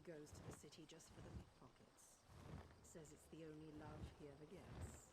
goes to the city just for the pickpockets. Says it's the only love he ever gets.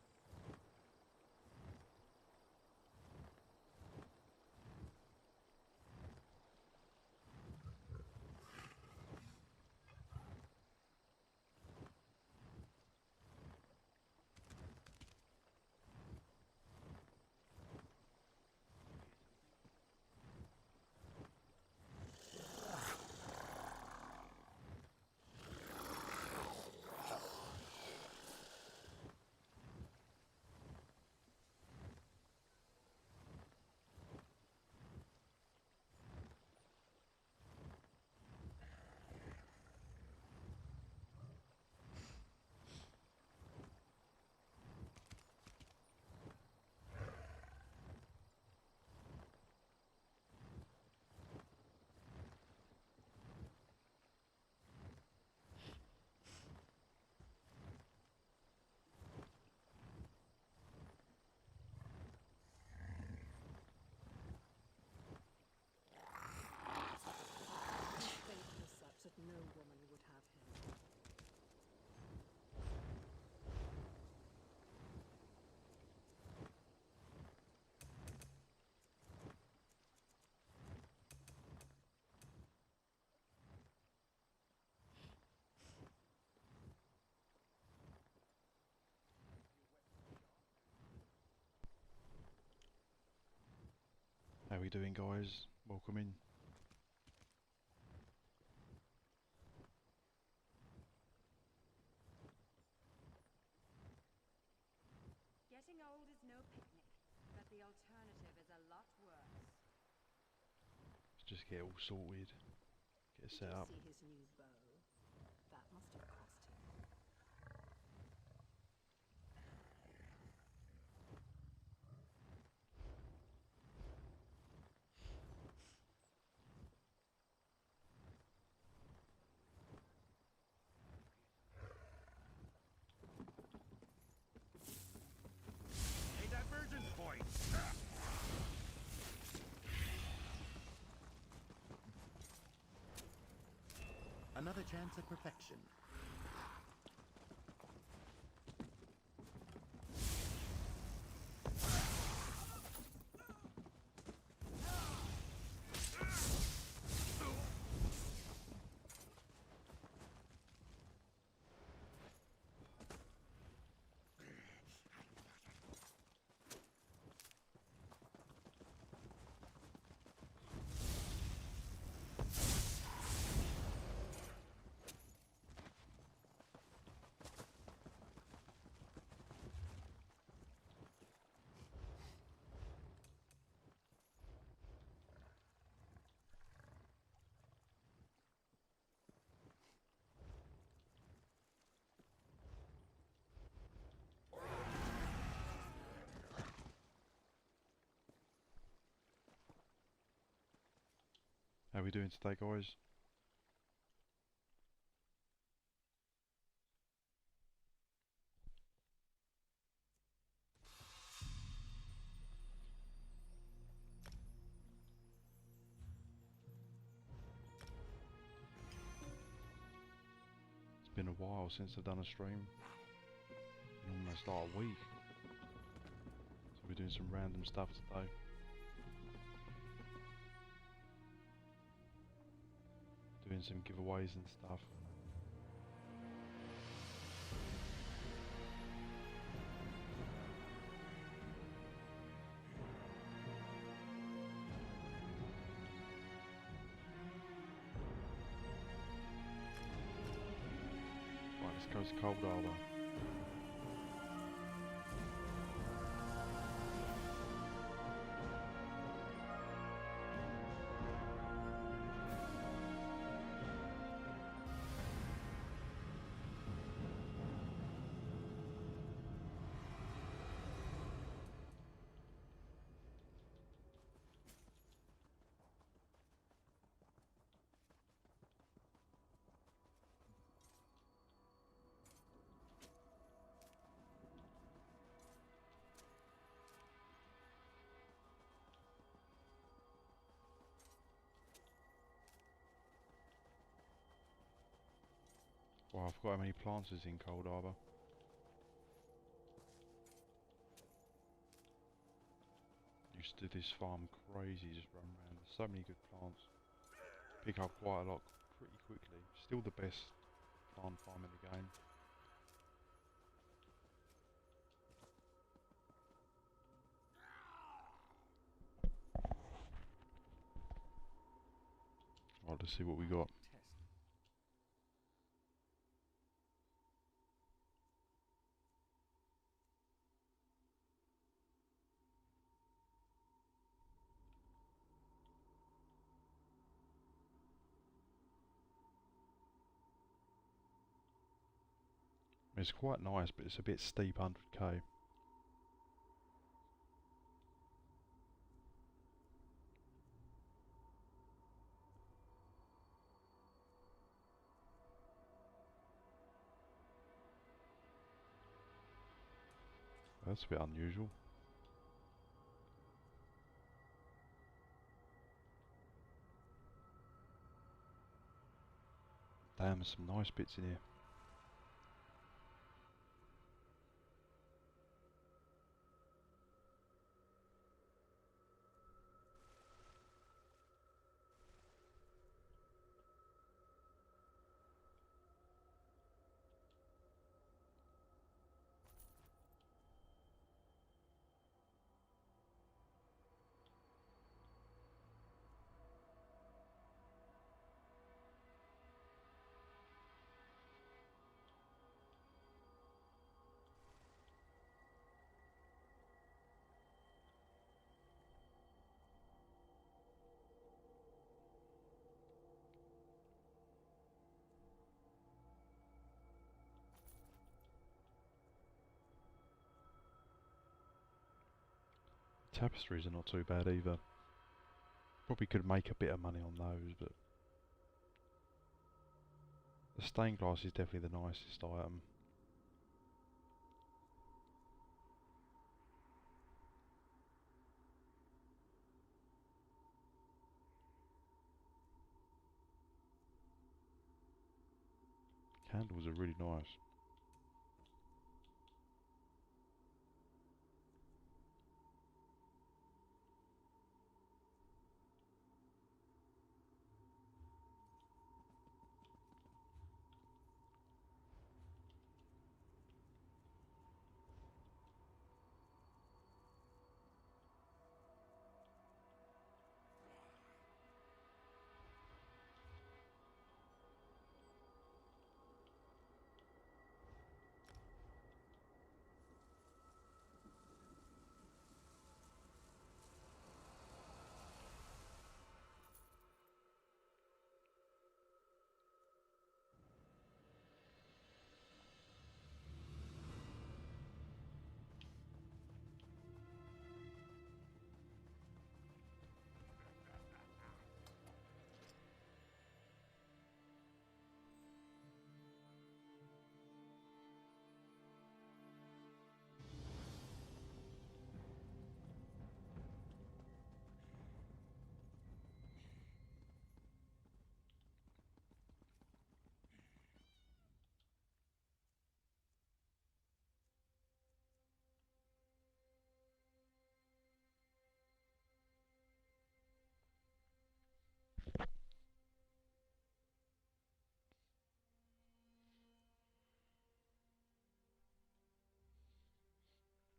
That no woman would have him. How we doing, guys? Welcome in. Getting old is no picnic, but the alternative is a lot worse. Let's just get it all sorted. Get it set up. Did you see his new bow? That must have cost him. A divergence point! Another chance at perfection. How we doing today, guys? It's been a while since I've done a stream. Been almost like a week. So we're doing some random stuff today. Doing some giveaways and stuff. Right, let's go to Cold Harbour. Well, I forgot how many plants is in Cold Harbour. Used to do this farm crazy, just run around. There's so many good plants. Pick up quite a lot pretty quickly. Still the best plant farm in the game. Right, let's see what we got. It's quite nice, but it's a bit steep, 100k. That's a bit unusual. Damn, there's some nice bits in here. Tapestries are not too bad either. Probably could make a bit of money on those, but the stained glass is definitely the nicest item. Candles are really nice.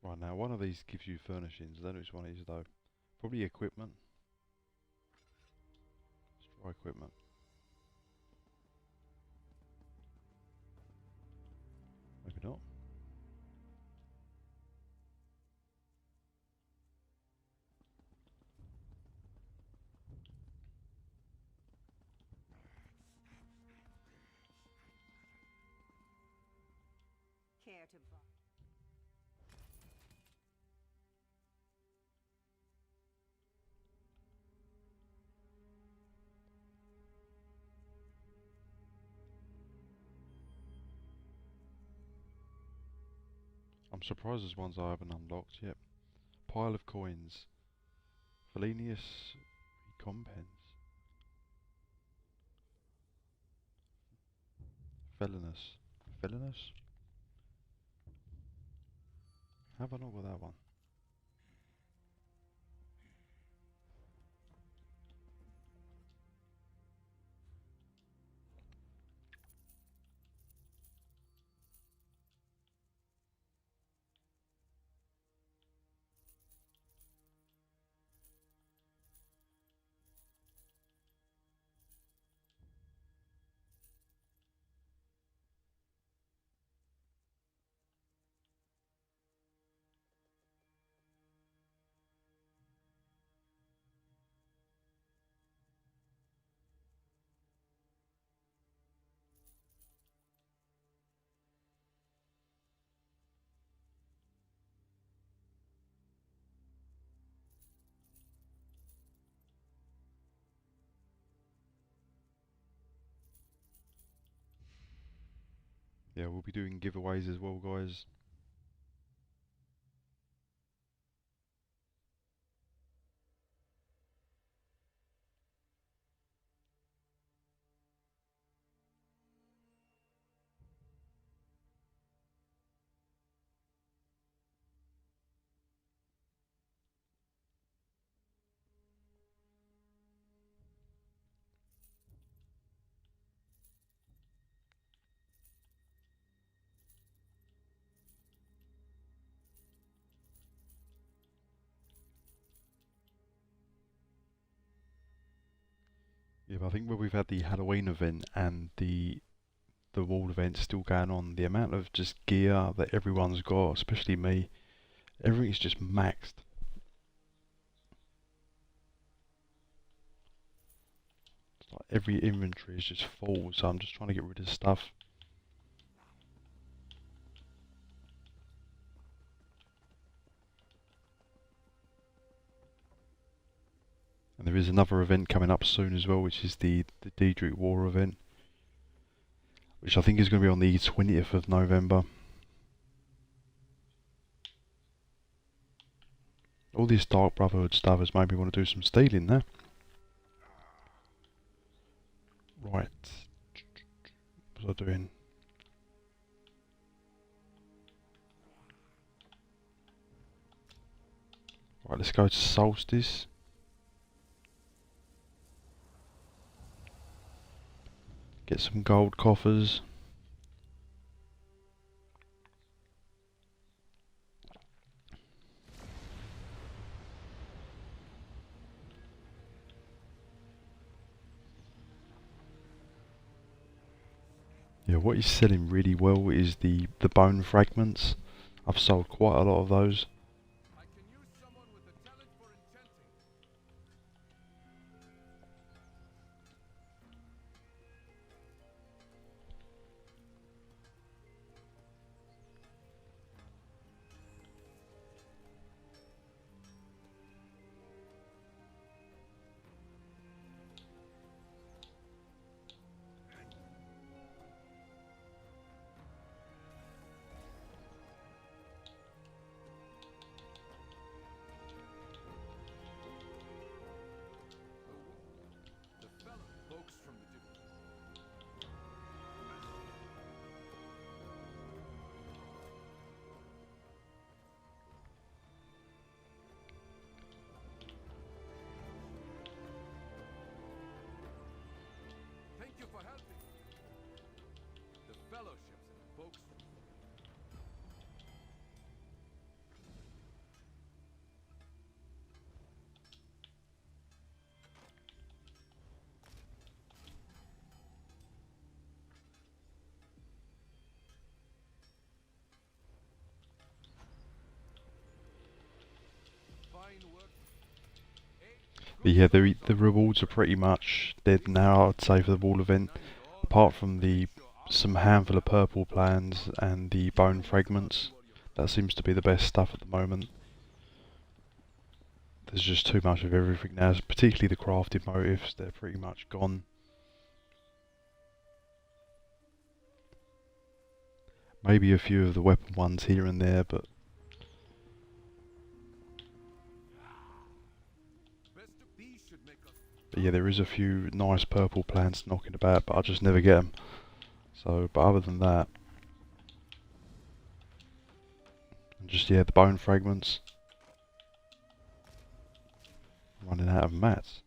Right, now one of these gives you furnishings. I don't know which one it is though. Probably equipment. Let's try equipment. Maybe not. Care to buy? I'm surprised there's ones I haven't unlocked yet. Pile of coins. Felinius recompense. Felonous. Felonous? How have I not got that one? Yeah, we'll be doing giveaways as well, guys. Yeah, but I think where we've had the Halloween event and the wall event still going on, the amount of just gear that everyone's got, especially me, everything's just maxed. It's like every inventory is just full, so I'm just trying to get rid of stuff. And there is another event coming up soon as well, which is the Daedric War event, which I think is going to be on the 20th of November. All this Dark Brotherhood stuff has made me want to do some stealing there. Right. What was I doing? Right, let's go to Solstice. Get some gold coffers. Yeah, what is selling really well is the bone fragments. I've sold quite a lot of those. I can use someone with a talent for enchanting. The fellow pokes from the distance. Thank you for helping. The fellowships and folks. Fine work. But yeah, the rewards are pretty much dead now, I'd say, for the wall event. Apart from some handful of purple plans and the bone fragments. That seems to be the best stuff at the moment. There's just too much of everything now, particularly the crafted motifs, they're pretty much gone. Maybe a few of the weapon ones here and there, but yeah, there is a few nice purple plants knocking about, but I just never get them. So, but other than that, and just yeah, the bone fragments. Running out of mats.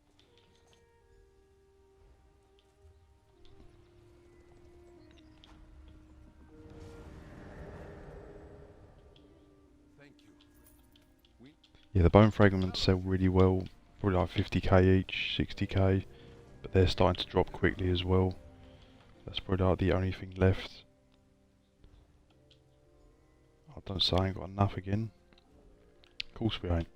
Thank you. Yeah, the bone fragments sell really well, probably like 50k each, 60k, but they're starting to drop quickly as well. That's probably like the only thing left. I don't say I ain't got enough again. Of course we ain't.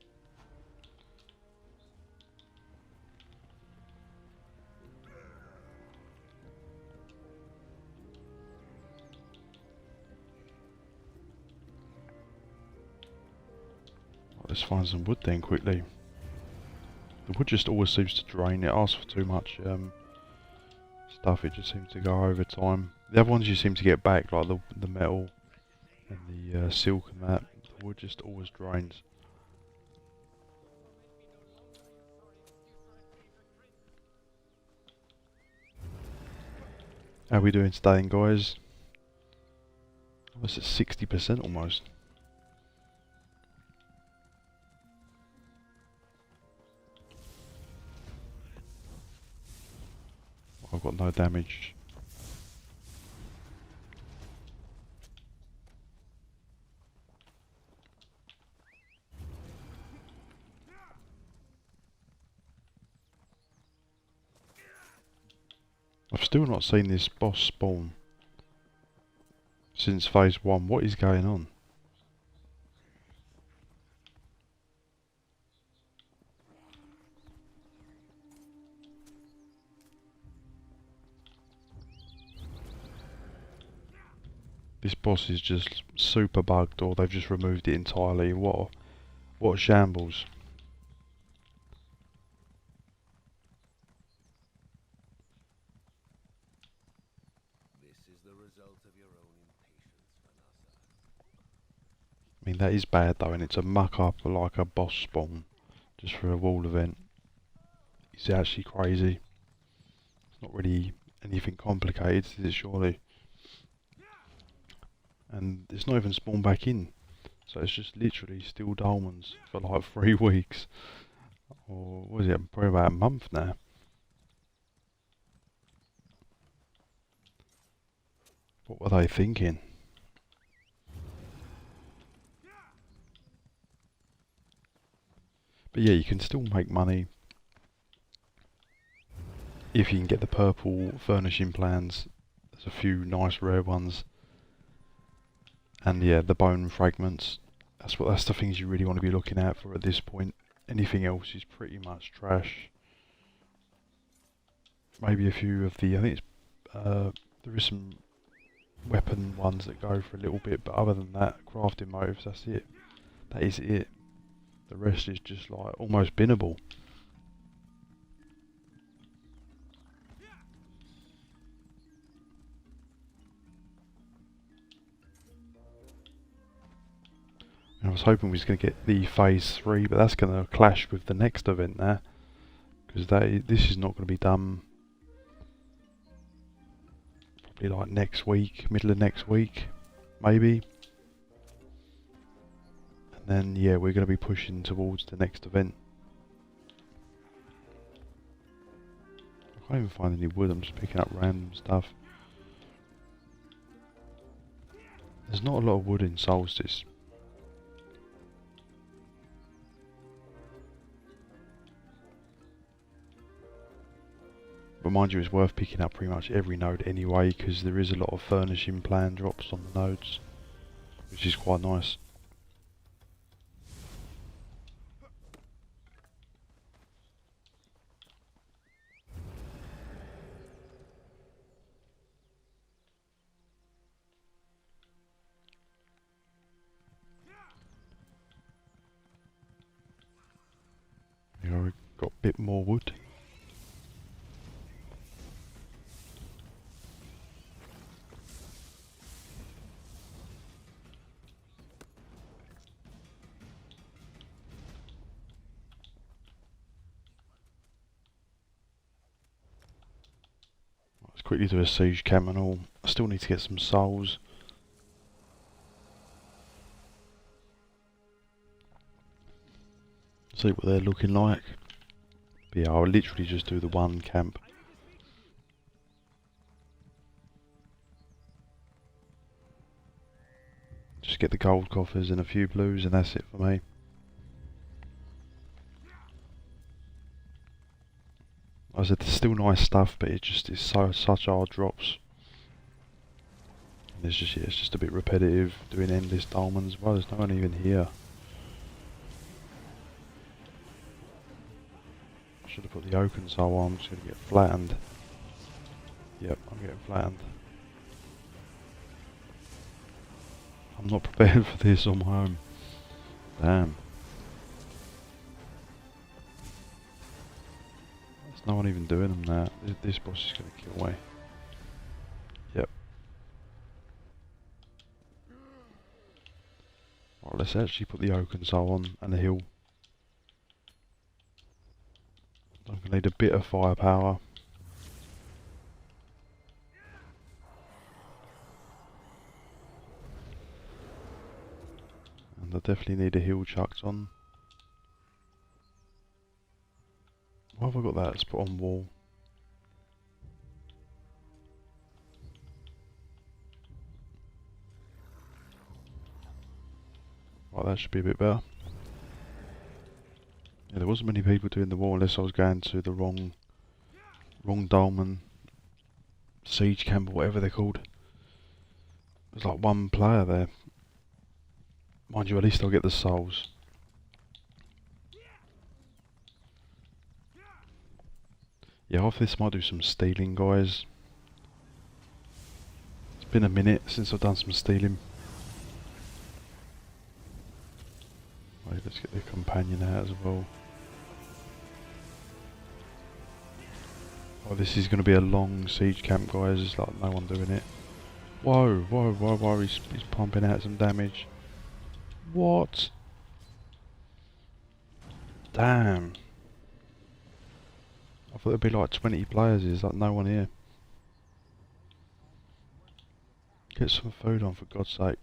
Right, let's find some wood then quickly. The wood just always seems to drain. It asks for too much stuff. It just seems to go over time. The other ones you seem to get back, like the metal and the silk and that. The wood just always drains. How we doing today, then, guys? Almost at 60% almost. I've got no damage. I've still not seen this boss spawn since phase 1. What is going on? This boss is just super bugged, or they've just removed it entirely. What a shambles. This is the result of your own impatience, Vanessa. I mean, that is bad though, and it's a muck up like a boss spawn just for a wall event. It's actually crazy. It's not really anything complicated, is it, surely? And it's not even spawned back in, so it's just literally still diamonds for like 3 weeks, or what is it, probably about a month now. What were they thinking? But yeah, you can still make money if you can get the purple furnishing plans. There's a few nice rare ones. And yeah, the bone fragments. That's the things you really want to be looking out for at this point. Anything else is pretty much trash. Maybe a few of the, I think it's, there is some weapon ones that go for a little bit, but other than that, crafting motives, that's it. That is it. The rest is just like almost binnable. And I was hoping we was going to get the phase 3, but that's going to clash with the next event there, because this is not going to be done probably like next week, middle of next week, maybe. And then yeah, we're going to be pushing towards the next event. I can't even find any wood. I'm just picking up random stuff. There's not a lot of wood in Solstice. But mind you, it's worth picking up pretty much every node anyway, because there is a lot of furnishing plan drops on the nodes, which is quite nice. Here we've got a bit more wood. Let's quickly do a siege camp and all. I still need to get some souls. See what they're looking like. But yeah, I'll literally just do the one camp. Just get the gold coffers and a few blues and that's it for me. I said there's still nice stuff, but it just is such hard drops. And it's just a bit repetitive doing endless diamonds. Well, there's no one even here. I should have put the oaken soul on. I'm just going to get flattened. Yep, I'm getting flattened. I'm not prepared for this on my own. Damn. There's no one even doing them now. This boss is going to kill me. Yep. Right, let's actually put the oaken soul on and the hill. I'm going to need a bit of firepower. And I definitely need a heal chucked on. Why have I got that? Let's put on wall. Right, that should be a bit better. Yeah, there wasn't many people doing the wall unless I was going to the wrong dolmen, siege camp or whatever they're called. There's like one player there. Mind you, at least I'll get the souls. Yeah, after this I might do some stealing, guys. It's been a minute since I've done some stealing. Right, let's get the companion out as well. Oh, this is going to be a long siege camp, guys. There's like no one doing it. Whoa, he's pumping out some damage. What? Damn. I thought there'd be like 20 players. There's like no one here. Get some food on, for God's sake.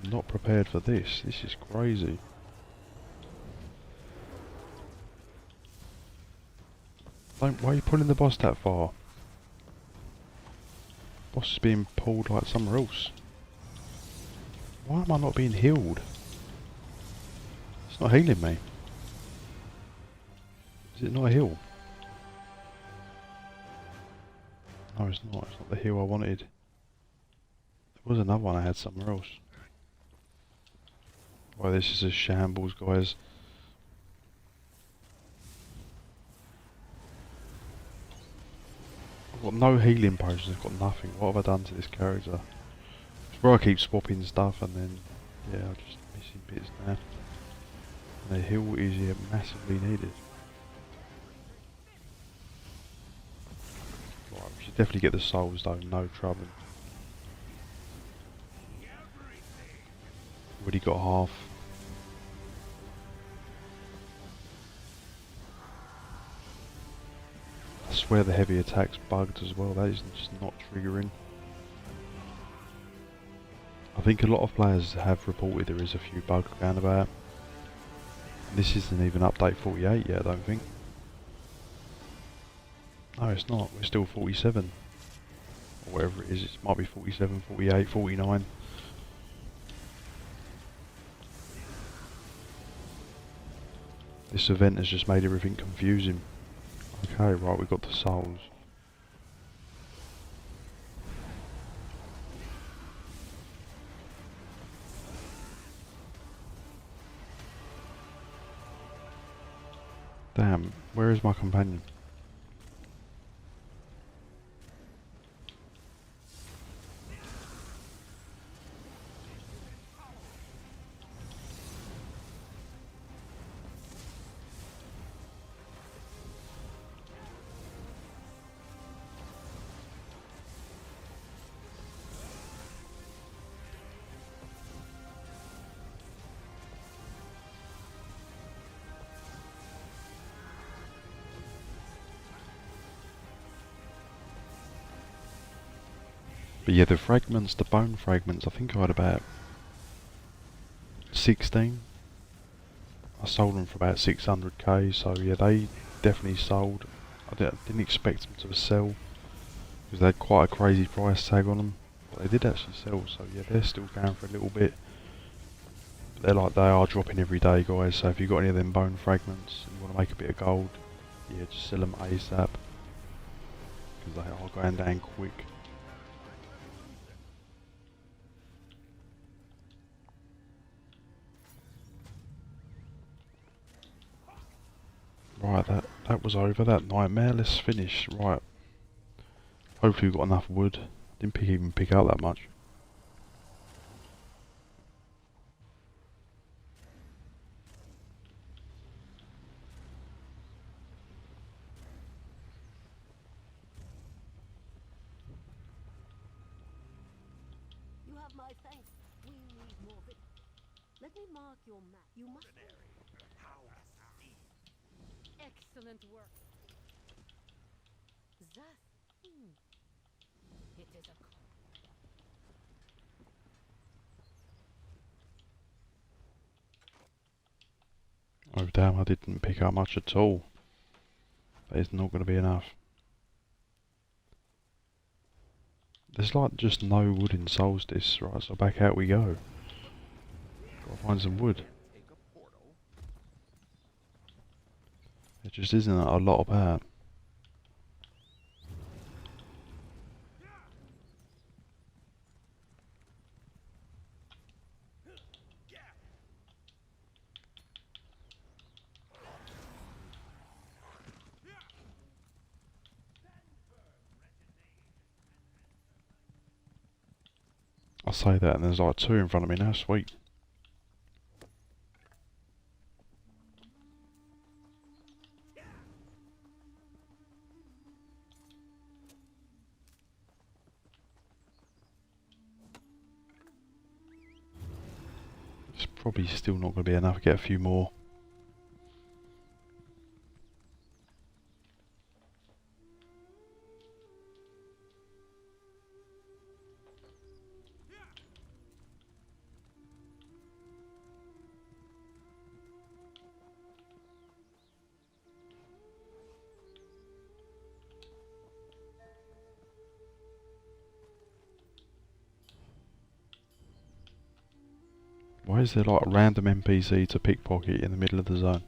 I'm not prepared for this. This is crazy. Why are you pulling the boss that far? Boss is being pulled like somewhere else. Why am I not being healed? It's not healing me. Is it not a heal? No, it's not. It's not the heal I wanted. There was another one I had somewhere else. Well, this is a shambles, guys. I've got no healing potions, I've got nothing. What have I done to this character? It's where I keep swapping stuff and then, yeah, I'm just missing bits now. And the heal is here massively needed. Right, we should definitely get the souls though, no trouble. Already got half. I swear the heavy attack's bugged as well, that is just not triggering. I think a lot of players have reported there is a few bugs going about. This isn't even update 48 yet, I don't think. No, it's not, we're still 47. Or whatever it is, it might be 47, 48, 49. This event has just made everything confusing. Okay, right, we've got the souls. Damn, where is my companion? But yeah, the fragments, the bone fragments, I think I had about 16. I sold them for about 600k, so yeah, they definitely sold. Didn't expect them to sell, because they had quite a crazy price tag on them. But they did actually sell, so yeah, they're still going for a little bit. But they are dropping every day, guys, so if you've got any of them bone fragments and you want to make a bit of gold, yeah, just sell them ASAP, because they are going down quick. Right, that was over, that nightmare. Let's finish. Right. Hopefully we've got enough wood. Didn't even pick out that much. You have my thanks. We need more of it. Let me mark your map. You must. Excellent work. That. It is a. Oh damn, I didn't pick out much at all. That is not going to be enough. There's like just no wood in Solstice, right, so back out we go. Gotta find some wood. There just isn't a lot of that. I say that and there's like two in front of me now, sweet. It's probably still not going to be enough to get a few more. Why is there like a random NPC to pickpocket in the middle of the zone?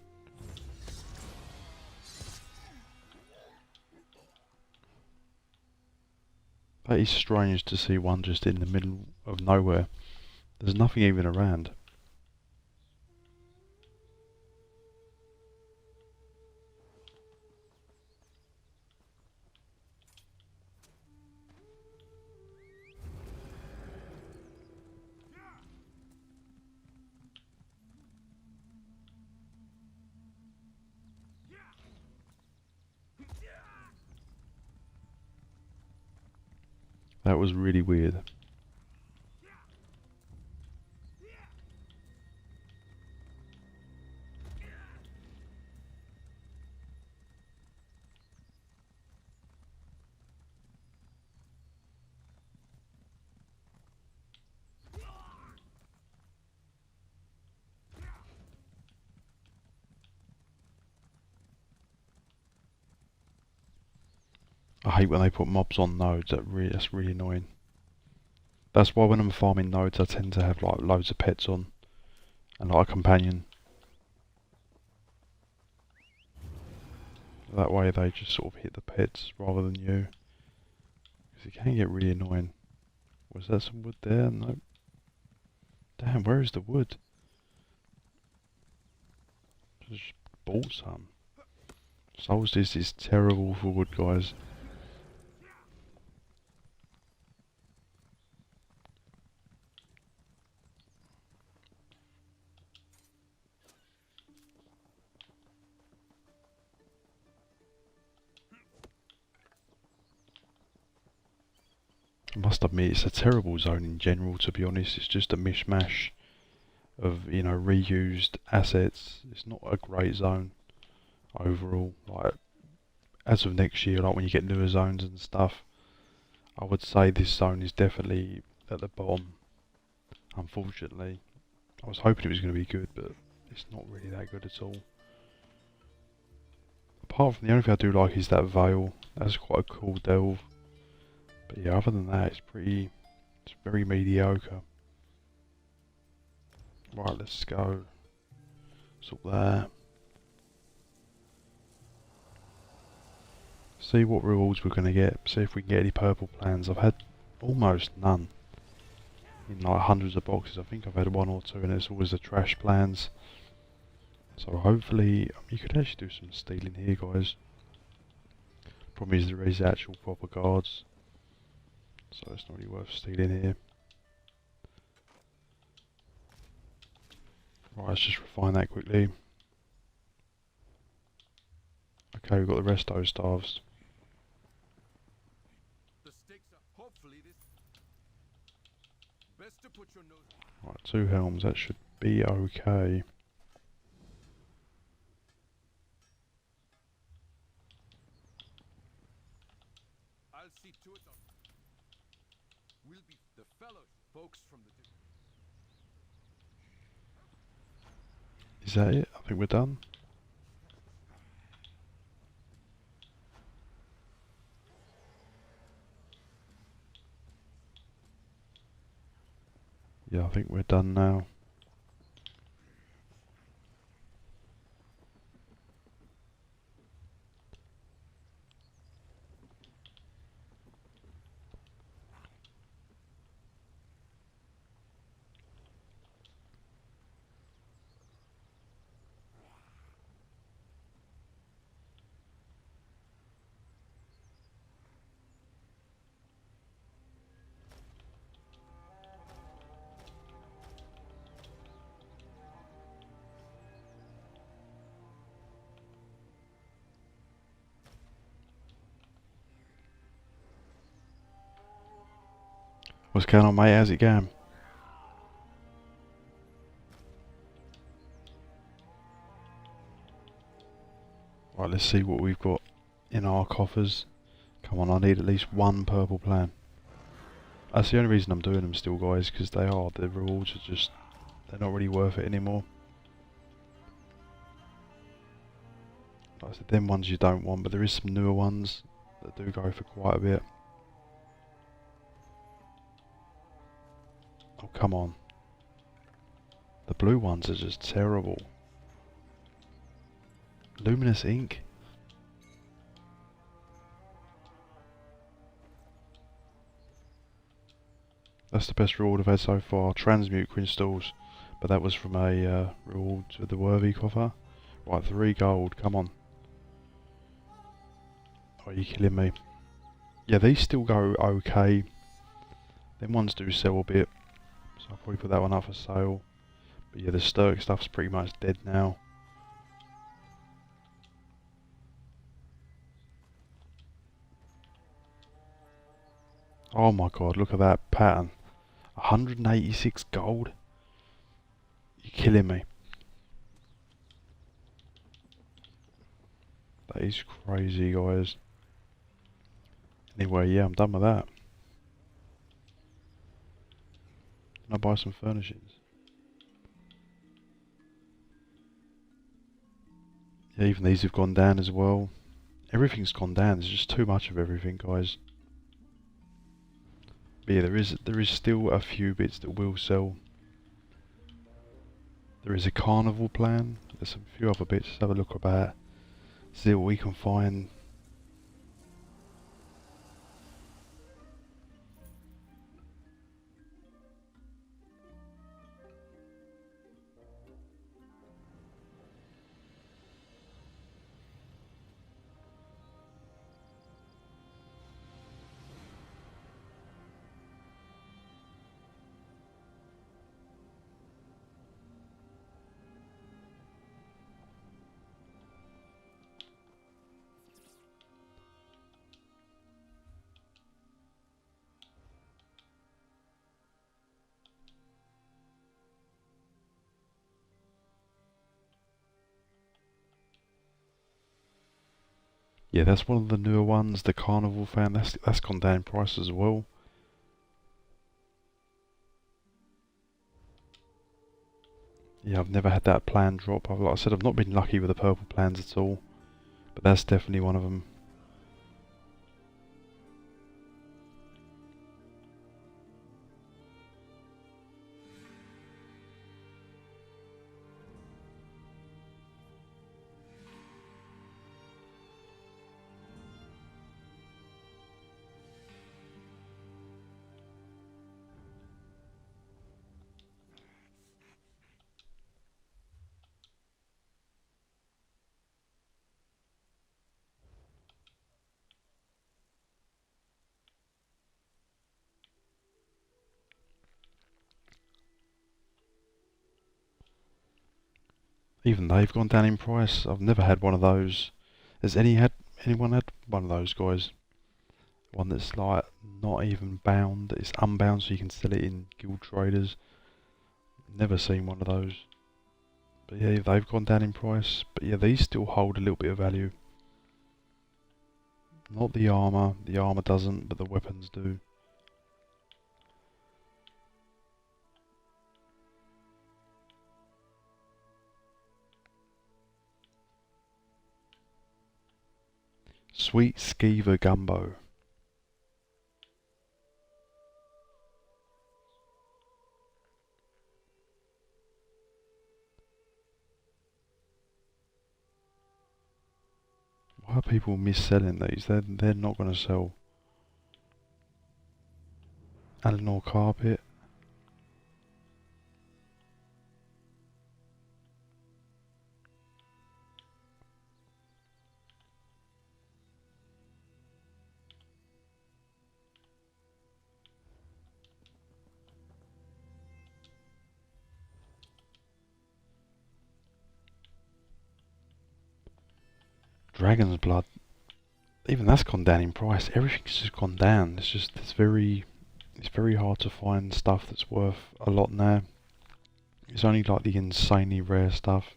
That is strange to see one just in the middle of nowhere. There's nothing even around. That was really weird. I hate when they put mobs on nodes, that's really annoying. That's why when I'm farming nodes I tend to have like loads of pets on and like a companion. That way they just sort of hit the pets rather than you. Because it can get really annoying. Was there some wood there? No. Damn, where is the wood? Just bought some. Solstice is terrible for wood, guys. I must admit it's a terrible zone in general, to be honest. It's just a mishmash of, you know, reused assets. It's not a great zone overall. Like, as of next year, like when you get newer zones and stuff, I would say this zone is definitely at the bottom, unfortunately. I was hoping it was going to be good, but it's not really that good at all. Apart from the only thing I do like is that veil. That's quite a cool delve. But yeah, other than that, it's very mediocre. Right, let's go. Sort that. See what rewards we're going to get. See if we can get any purple plans. I've had almost none. In like hundreds of boxes. I think I've had one or two, and it's always the trash plans. So hopefully, you could actually do some stealing here, guys. Problem is there is actual proper guards, so it's not really worth stealing here. Right, let's just refine that quickly. Okay, we've got the resto staves. The stakes are hopefully this. Best to put your nose. Right, 2 helms, that should be okay. I'll see to it. We'll be the fellows, folks from the different. Is that it? I think we're done. Yeah, I think we're done now. What's going on, mate? How's it going? Right, let's see what we've got in our coffers. Come on, I need at least one purple plan. That's the only reason I'm doing them still, guys, because the rewards are just, they're not really worth it anymore. Like I said, them ones you don't want, but there is some newer ones that do go for quite a bit. Oh, come on. The blue ones are just terrible. Luminous ink? That's the best reward I've had so far. Transmute crystals. But that was from a reward with the worthy coffer. Right, 3 gold. Come on. Oh, are you killing me? Yeah, these still go okay. Them ones do sell a bit. So I'll probably put that one up for sale. But yeah, the Sturk stuff's pretty much dead now. Oh my god, look at that pattern. 186 gold? You're killing me. That is crazy, guys. Anyway, yeah, I'm done with that. Can I buy some furnishings? Yeah, even these have gone down as well. Everything's gone down. There's just too much of everything, guys. But yeah, there is still a few bits that will sell. There is a carnival plan. There's a few other bits. Let's have a look about. See what we can find. Yeah, that's one of the newer ones, the Carnival fan. That's gone down in price as well. Yeah, I've never had that plan drop. Like I said, I've not been lucky with the purple plans at all, but that's definitely one of them. Even they've gone down in price. I've never had one of those. Has anyone had one of those, guys? One that's like not even bound, it's unbound so you can sell it in guild traders. Never seen one of those. But yeah, they've gone down in price. But yeah, these still hold a little bit of value. Not the armour doesn't, but the weapons do. Sweet Skeever Gumbo. Why are people mis-selling these? They're not going to sell. Eleanor Carpet. Dragon's Blood. Even that's gone down in price. Everything's just gone down. It's very hard to find stuff that's worth a lot now. It's only like the insanely rare stuff.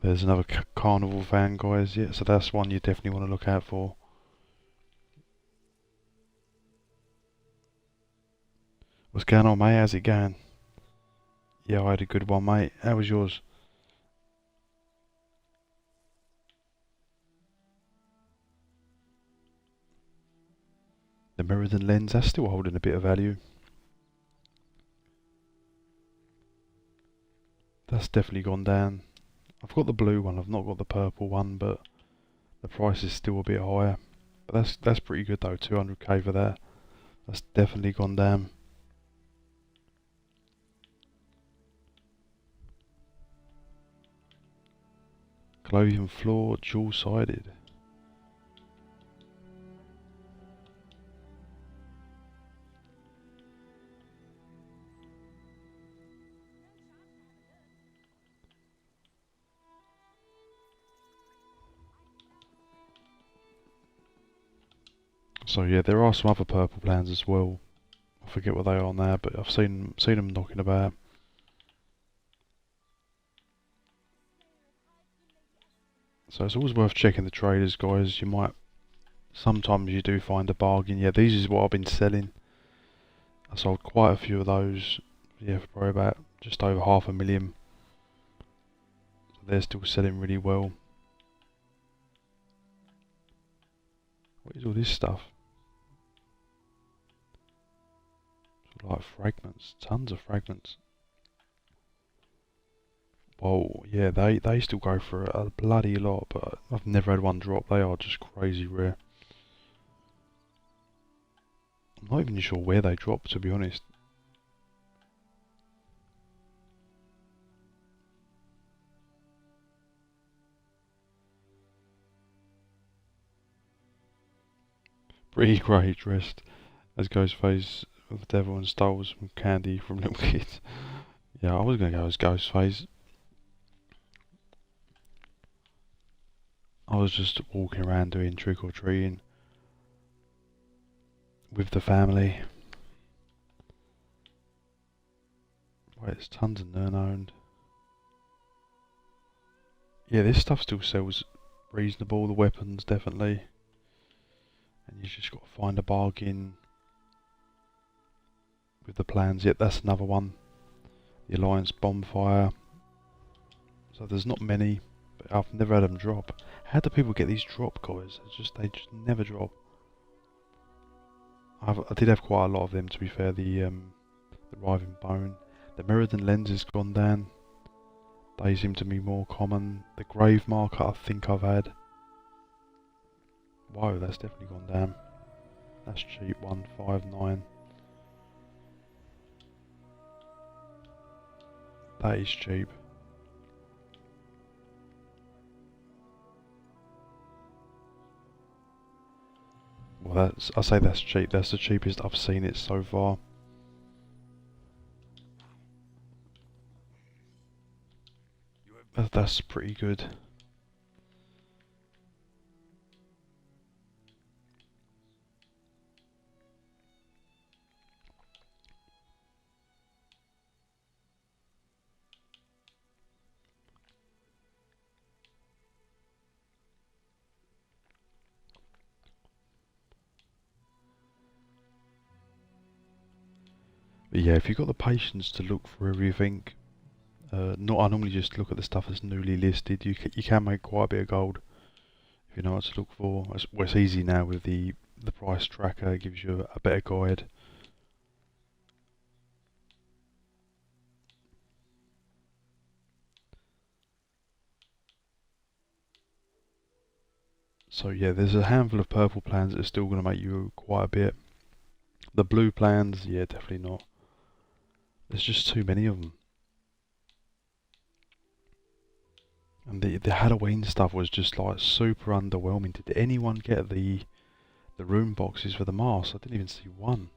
There's another Carnival fan, guys. Yeah, so that's one you definitely want to look out for. What's going on, mate? How's it going? Yeah, I had a good one, mate. How was yours? The Meriden lens, that's still holding a bit of value. That's definitely gone down. I've got the blue one, I've not got the purple one, but the price is still a bit higher. But that's pretty good though, 200k for that. That's definitely gone down. Clothian floor, dual-sided. So yeah, there are some other purple plans as well. I forget what they are now, but I've seen them knocking about. So it's always worth checking the traders, guys. Sometimes you do find a bargain. Yeah, these is what I've been selling. I sold quite a few of those. Yeah, for probably about just over 500,000. So they're still selling really well. What is all this stuff? Like fragments, tons of fragments. Whoa, yeah, they still go for a bloody lot, but I've never had one drop. They are just crazy rare. I'm not even sure where they drop, to be honest. Pretty great dressed as Ghostface of the Devil and stole some candy from little kids. Yeah, I was going to go as Ghostface. I was just walking around doing trick or treating with the family. Wait, there's tons of Nern owned. Yeah, this stuff still sells reasonable, the weapons definitely. And you just got to find a bargain with the plans. Yep, that's another one. The Alliance Bonfire. So there's not many, but I've never had them drop. How do people get these drop, guys? They just never drop. I did have quite a lot of them, to be fair. The Riving Bone. The Mirrodin Lens has gone down. They seem to be more common. The Grave Marker I think I've had. Whoa, that's definitely gone down. That's cheap, 159. That is cheap. Well, I say that's cheap. That's the cheapest I've seen it so far. That's pretty good. But yeah, if you've got the patience to look for everything, I normally just look at the stuff that's newly listed. You can make quite a bit of gold if you know what to look for. It's easy now with the price tracker. It gives you a better guide. So yeah, there's a handful of purple plans that are still going to make you quite a bit. The blue plans, yeah, definitely not. There's just too many of them. And the Halloween stuff was just like super underwhelming. Did anyone get the room boxes for the masks? I didn't even see one.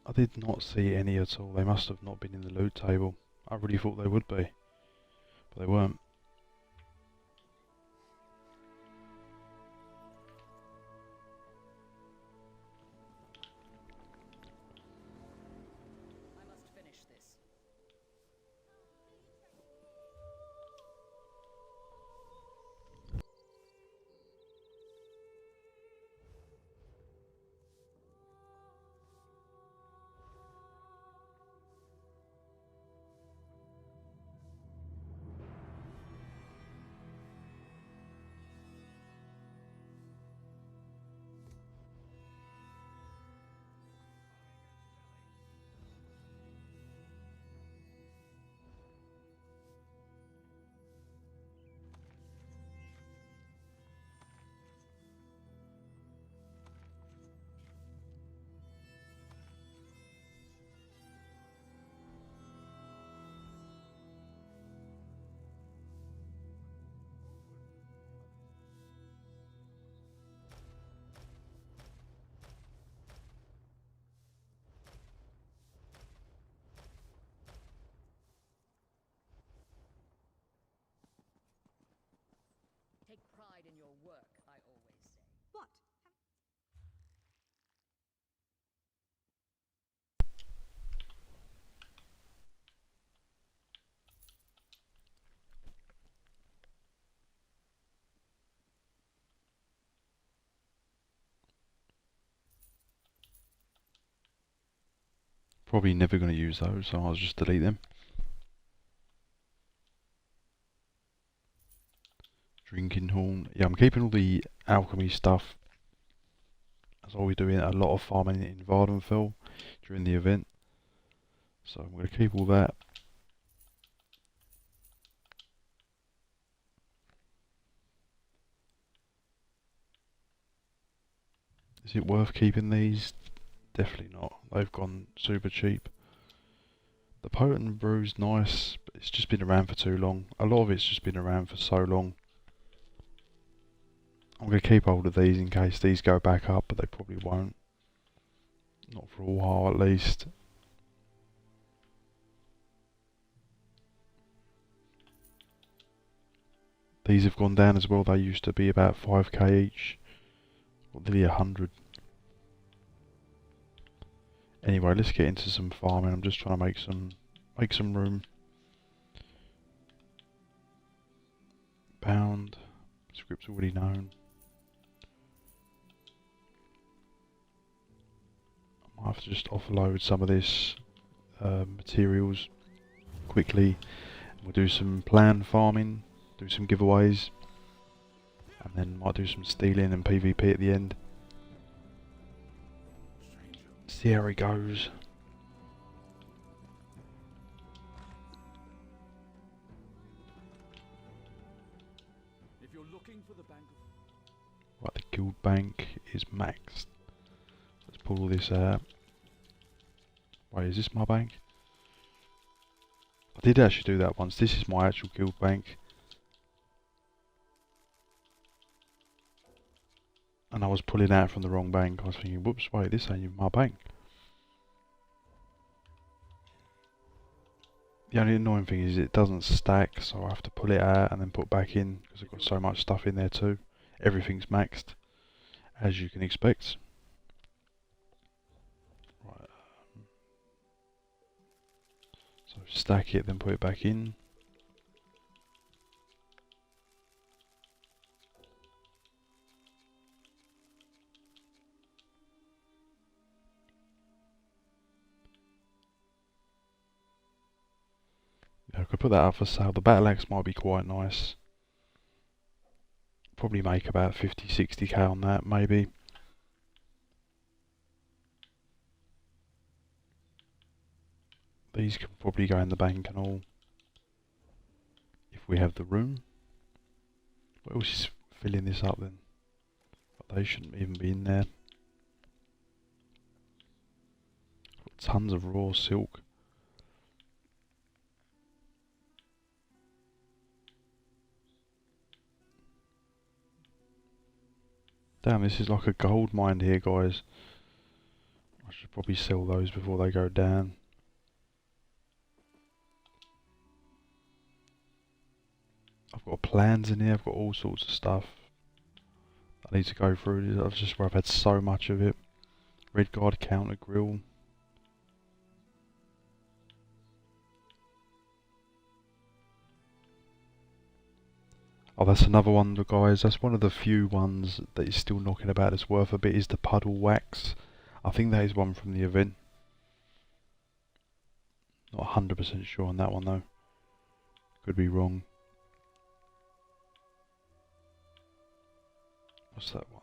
I did not see any at all. They must have not been in the loot table. I really thought they would be, but they weren't. I must finish this. Take pride in your work, I always say. What? Probably never going to use those, so I'll just delete them. Drinking Horn. Yeah, I'm keeping all the alchemy stuff. As I'll be doing a lot of farming in Vardenfell during the event. So I'm going to keep all that. Is it worth keeping these? Definitely not. They've gone super cheap. The Potent Brew's nice, but it's just been around for too long. A lot of it's just been around for so long. I'm going to keep hold of these in case these go back up, but they probably won't. Not for a while at least. These have gone down as well. They used to be about 5k each. Or nearly 100. Anyway, let's get into some farming. I'm just trying to make some room. Bound. Script's already known. I might have to just offload some of this materials quickly. We'll do some planned farming, do some giveaways, and then might do some stealing and PvP at the end. See how it goes. If you're looking for the bank of Right, the guild bank is maxed. Let's pull all this out. Wait, is this my bank? I did actually do that once. This is my actual guild bank. And I was pulling out from the wrong bank. I was thinking, whoops, wait, this ain't even my bank. The only annoying thing is it doesn't stack, so I have to pull it out and then put back in because I've got so much stuff in there too. Everything's maxed, as you can expect. Right. So stack it, then put it back in. I could put that up for sale. The battle axe might be quite nice. Probably make about 50-60k on that, maybe. These can probably go in the bank and all, if we have the room. What else is filling this up then? But they shouldn't even be in there. Got tons of raw silk. Damn, this is like a gold mine here, guys. I should probably sell those before they go down. I've got plans in here, I've got all sorts of stuff I need to go through. That's just where I've had so much of it. Red Guard counter grill. Oh, that's another one, guys. That's one of the few ones that is still knocking about that's worth a bit, is the puddle wax. I think that is one from the event. Not 100% sure on that one though. Could be wrong. What's that one?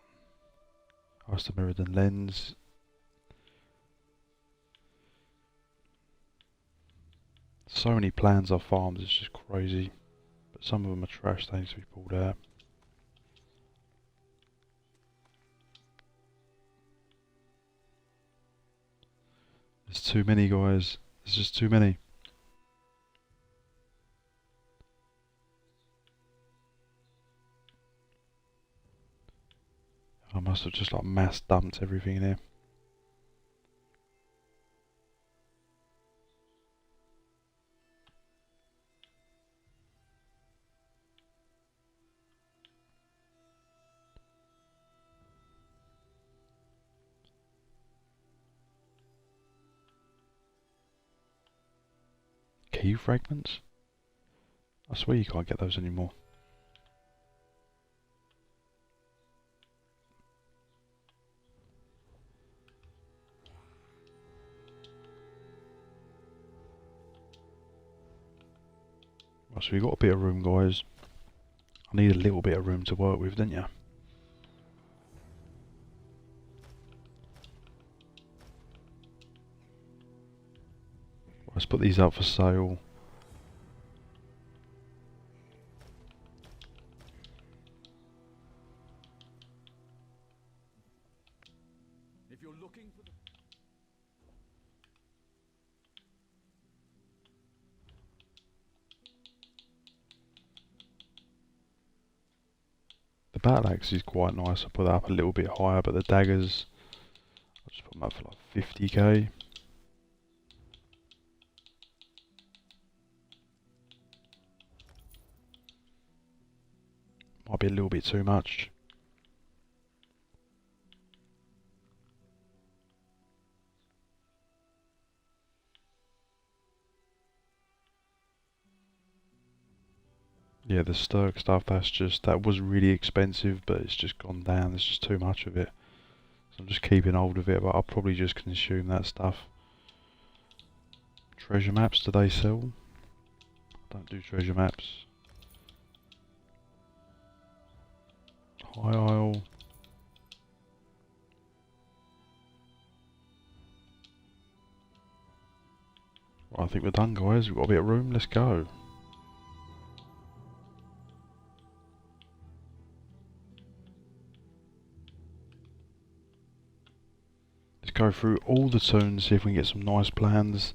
Oh, it's the Mirrodin lens. So many plans I've farmed, it's just crazy. But some of them are trash, they need to be pulled out. There's too many, guys. There's just too many. I must have just like mass dumped everything in here. Key fragments? I swear you can't get those anymore. Right, so we got a bit of room, guys. I need a little bit of room to work with, don't you? Let's put these up for sale. if you're looking for the The battle axe is quite nice. I'll put that up a little bit higher, but the daggers, I'll just put them up for like 50k. Might be a little bit too much. Yeah, the Sturk stuff, that was really expensive, but it's just gone down. There's just too much of it. So I'm just keeping hold of it, but I'll probably just consume that stuff. Treasure maps, do they sell? Don't do treasure maps. High Isle. Right, I think we're done, guys. We've got a bit of room. Let's go. Let's go through all the tunes, see if we can get some nice plans.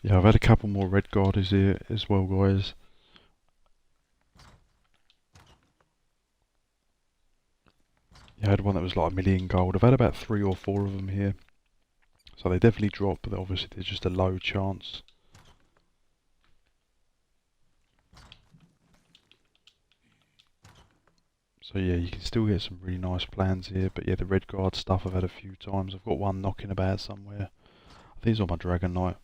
Yeah, I've had a couple more red guardies here as well, guys. Yeah, I had one that was like 1,000,000 gold. I've had about 3 or 4 of them here. So they definitely drop, but obviously there's just a low chance. So yeah, you can still get some really nice plans here, but yeah, the red guard stuff I've had a few times. I've got one knocking about somewhere. I think it's on my Dragon Knight.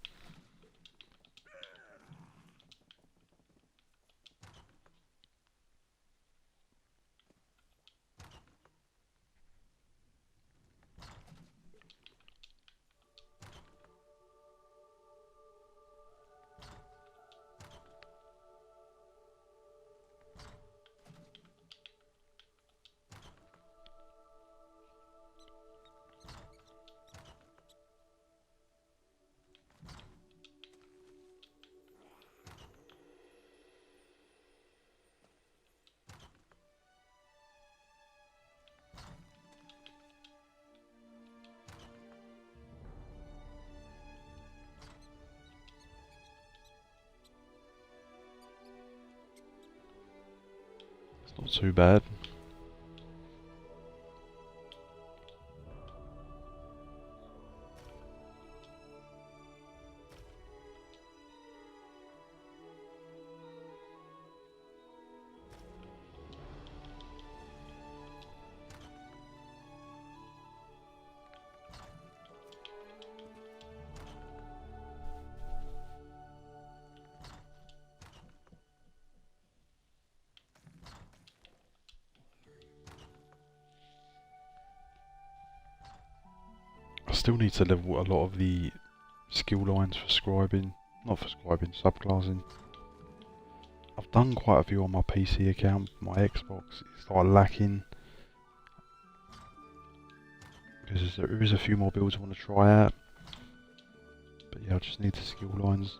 It's not too bad. I still need to level a lot of the skill lines for scribing. Not for scribing, subclassing. I've done quite a few on my PC account. My Xbox is like lacking. Because there is a few more builds I want to try out. But yeah, I just need the skill lines.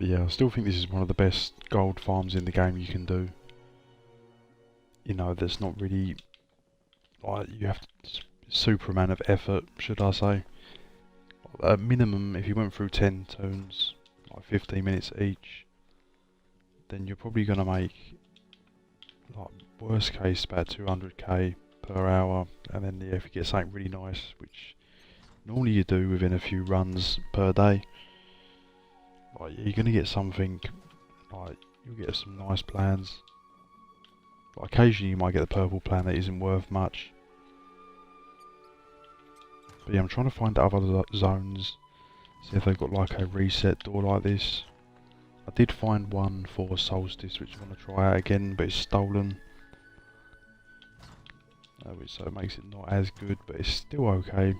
But yeah, I still think this is one of the best gold farms in the game you can do. You know, there's not really, like, you have to, super amount of effort, should I say. At minimum, if you went through 10 turns, like 15 minutes each, then you're probably going to make, like, worst case, about 200k per hour. And then yeah, if you get something really nice, which normally you do within a few runs per day, like, you're going to get something, like, you'll get some nice plans. Like, occasionally you might get the purple plan that isn't worth much. But yeah, I'm trying to find other zones, see if they've got like a reset door like this. I did find one for Solstice which I want to try out again, but it's stolen. So it makes it not as good, but it's still okay.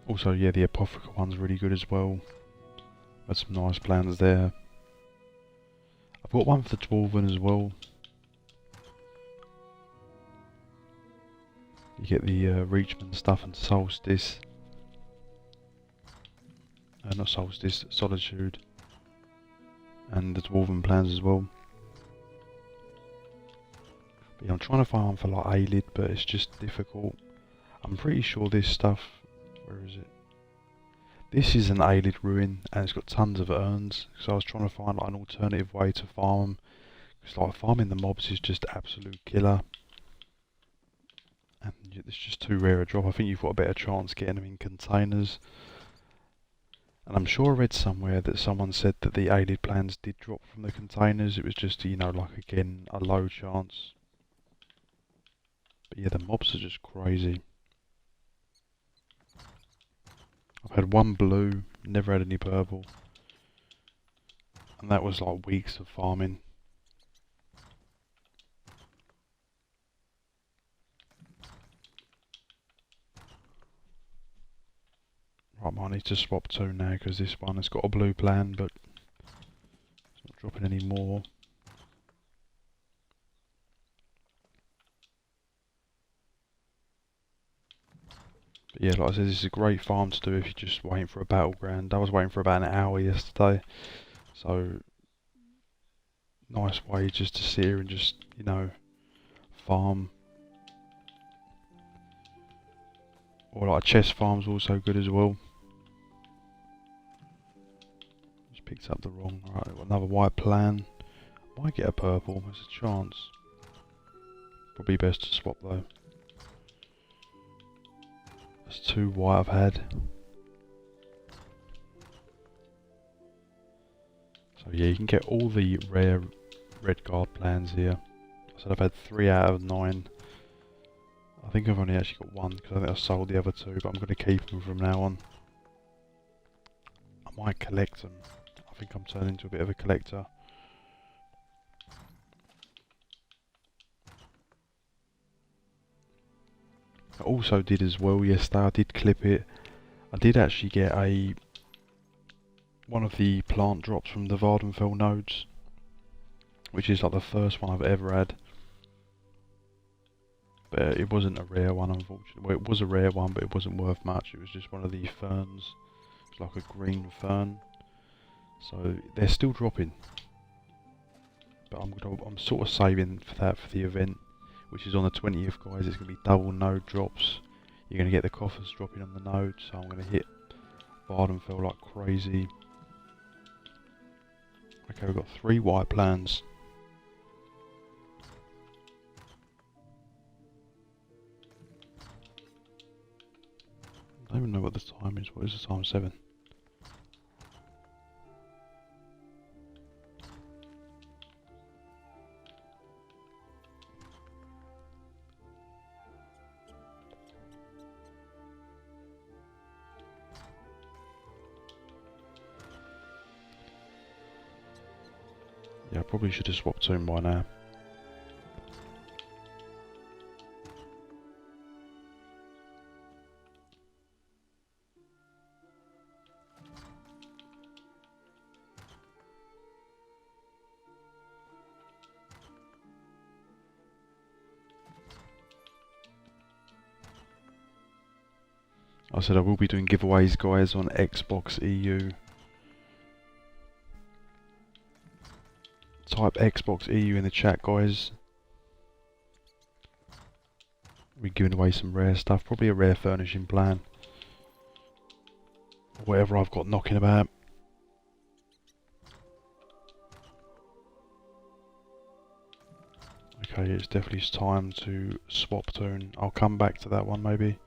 Also, yeah, the Apotheca one's really good as well. Had some nice plans there. I've got one for the Dwarven as well. You get the Reachman stuff and Solstice. Not Solstice, Solitude. And the Dwarven plans as well. But yeah, I'm trying to find one for like Aelid, but it's just difficult. I'm pretty sure this stuff... Where is it? This is an Aelid ruin, and it's got tons of urns. So I was trying to find like an alternative way to farm them. Because like farming the mobs is just absolute killer. And it's just too rare a drop. I think you've got a better chance getting them in containers. And I'm sure I read somewhere that someone said that the Aelid plans did drop from the containers. It was just, you know, like again, a low chance. But yeah, the mobs are just crazy. I've had one blue, never had any purple. And that was like weeks of farming. Right, I need to swap to now because this one has got a blue plan, but it's not dropping any more. But yeah, like I said, this is a great farm to do if you're just waiting for a battleground. I was waiting for about an hour yesterday, so nice way just to sit here and just, you know, farm. Or like a chest farm's also good as well. Just picked up the wrong. Right, got another white plan. Might get a purple. There's a chance. Probably best to swap though. That's 2 white I've had. So yeah, you can get all the rare red guard plans here. So I've had 3 out of 9. I think I've only actually got 1 because I think I sold the other 2, but I'm going to keep them from now on. I might collect them. I think I'm turning into a bit of a collector. I also did as well yesterday, I did clip it. I did actually get one of the plant drops from the Vardenfell nodes, which is like the first one I've ever had. But it wasn't a rare one, unfortunately. Well, it was a rare one, but it wasn't worth much. It was just one of these ferns. It's like a green fern. So they're still dropping. But I'm sort of saving for that for the event, which is on the 20th, guys. It's going to be double node drops. You're going to get the coffers dropping on the node, so I'm going to hit Vardenfell like crazy. Okay, we've got 3 white plans. I don't even know what the time is. What is the time? 7. Yeah, I probably should have swapped to him by now. Like I said, I will be doing giveaways, guys, on Xbox EU. Type Xbox EU in the chat, guys. We're giving away some rare stuff, probably a rare furnishing plan. Whatever I've got knocking about. Okay, it's definitely time to swap tune. I'll come back to that one maybe.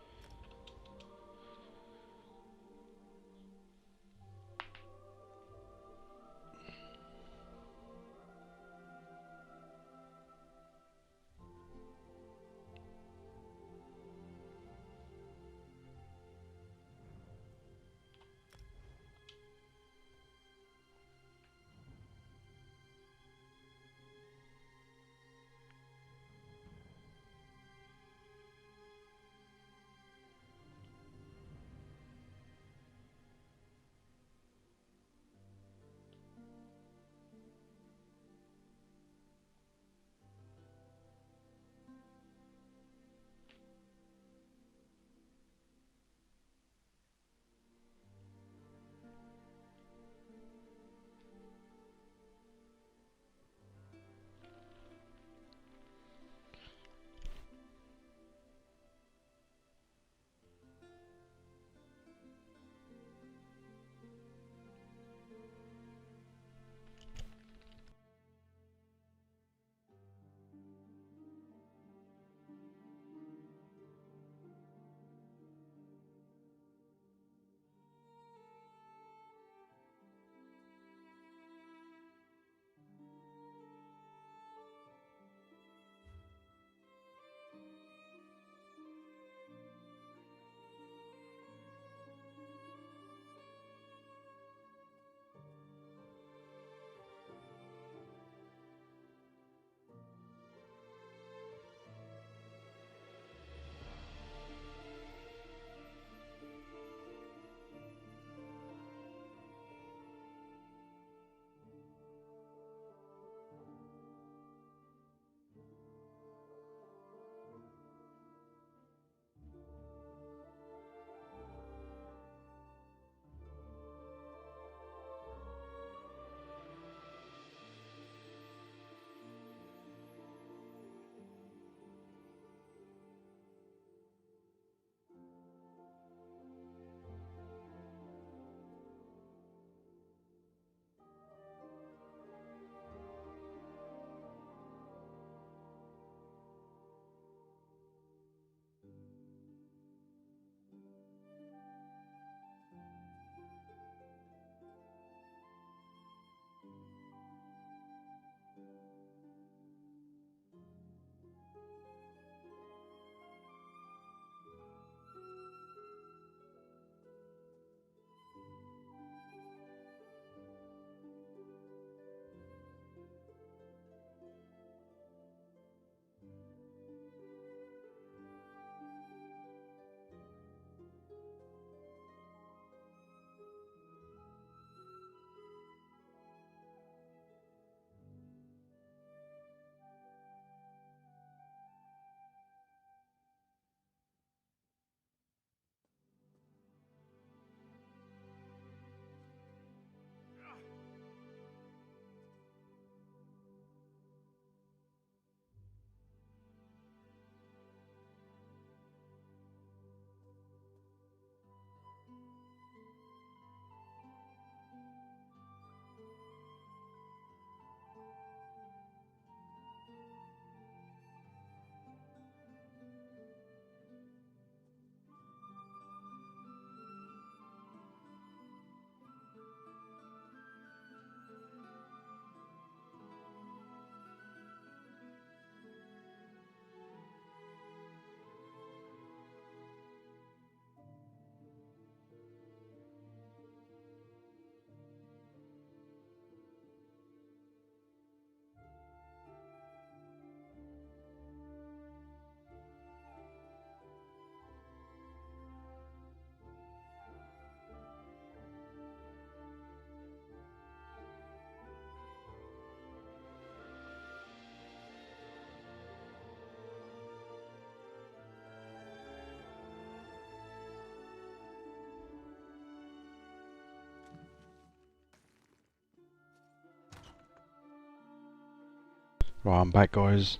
Right, I'm back, guys.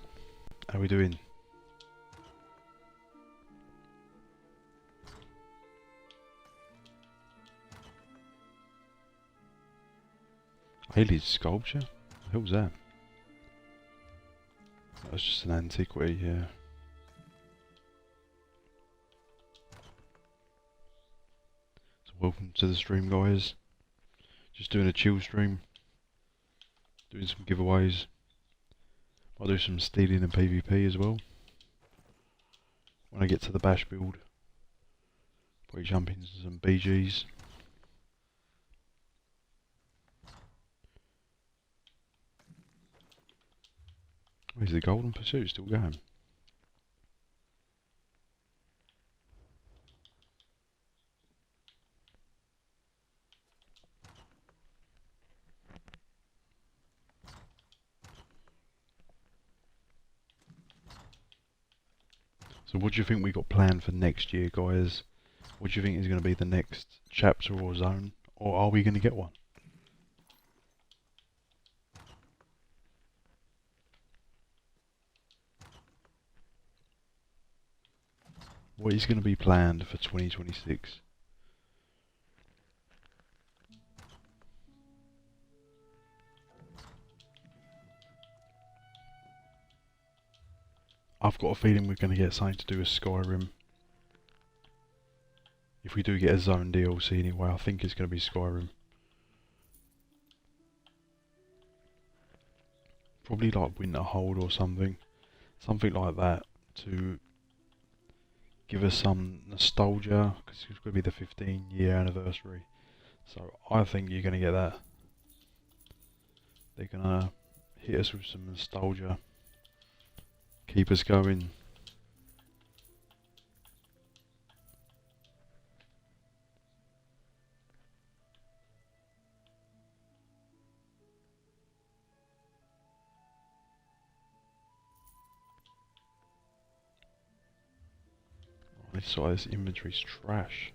How we doing? Alien sculpture? What the hell was that? That was just an antiquity, yeah. So welcome to the stream, guys. Just doing a chill stream. Doing some giveaways. I'll do some stealing and PvP as well. When I get to the bash build. Probably jump into some BGs. Oh, is the Golden Pursuit still going? So what do you think we got planned for next year, guys? What do you think is going to be the next chapter or zone? Or are we going to get one? What is going to be planned for 2026? I've got a feeling we're going to get something to do with Skyrim. If we do get a zone DLC anyway, I think it's going to be Skyrim. Probably like Winterhold or something. Something like that to give us some nostalgia, because it's going to be the 15-year anniversary. So I think you're going to get that. They're going to hit us with some nostalgia. Keep us going. Oh, this side of this inventory's trash.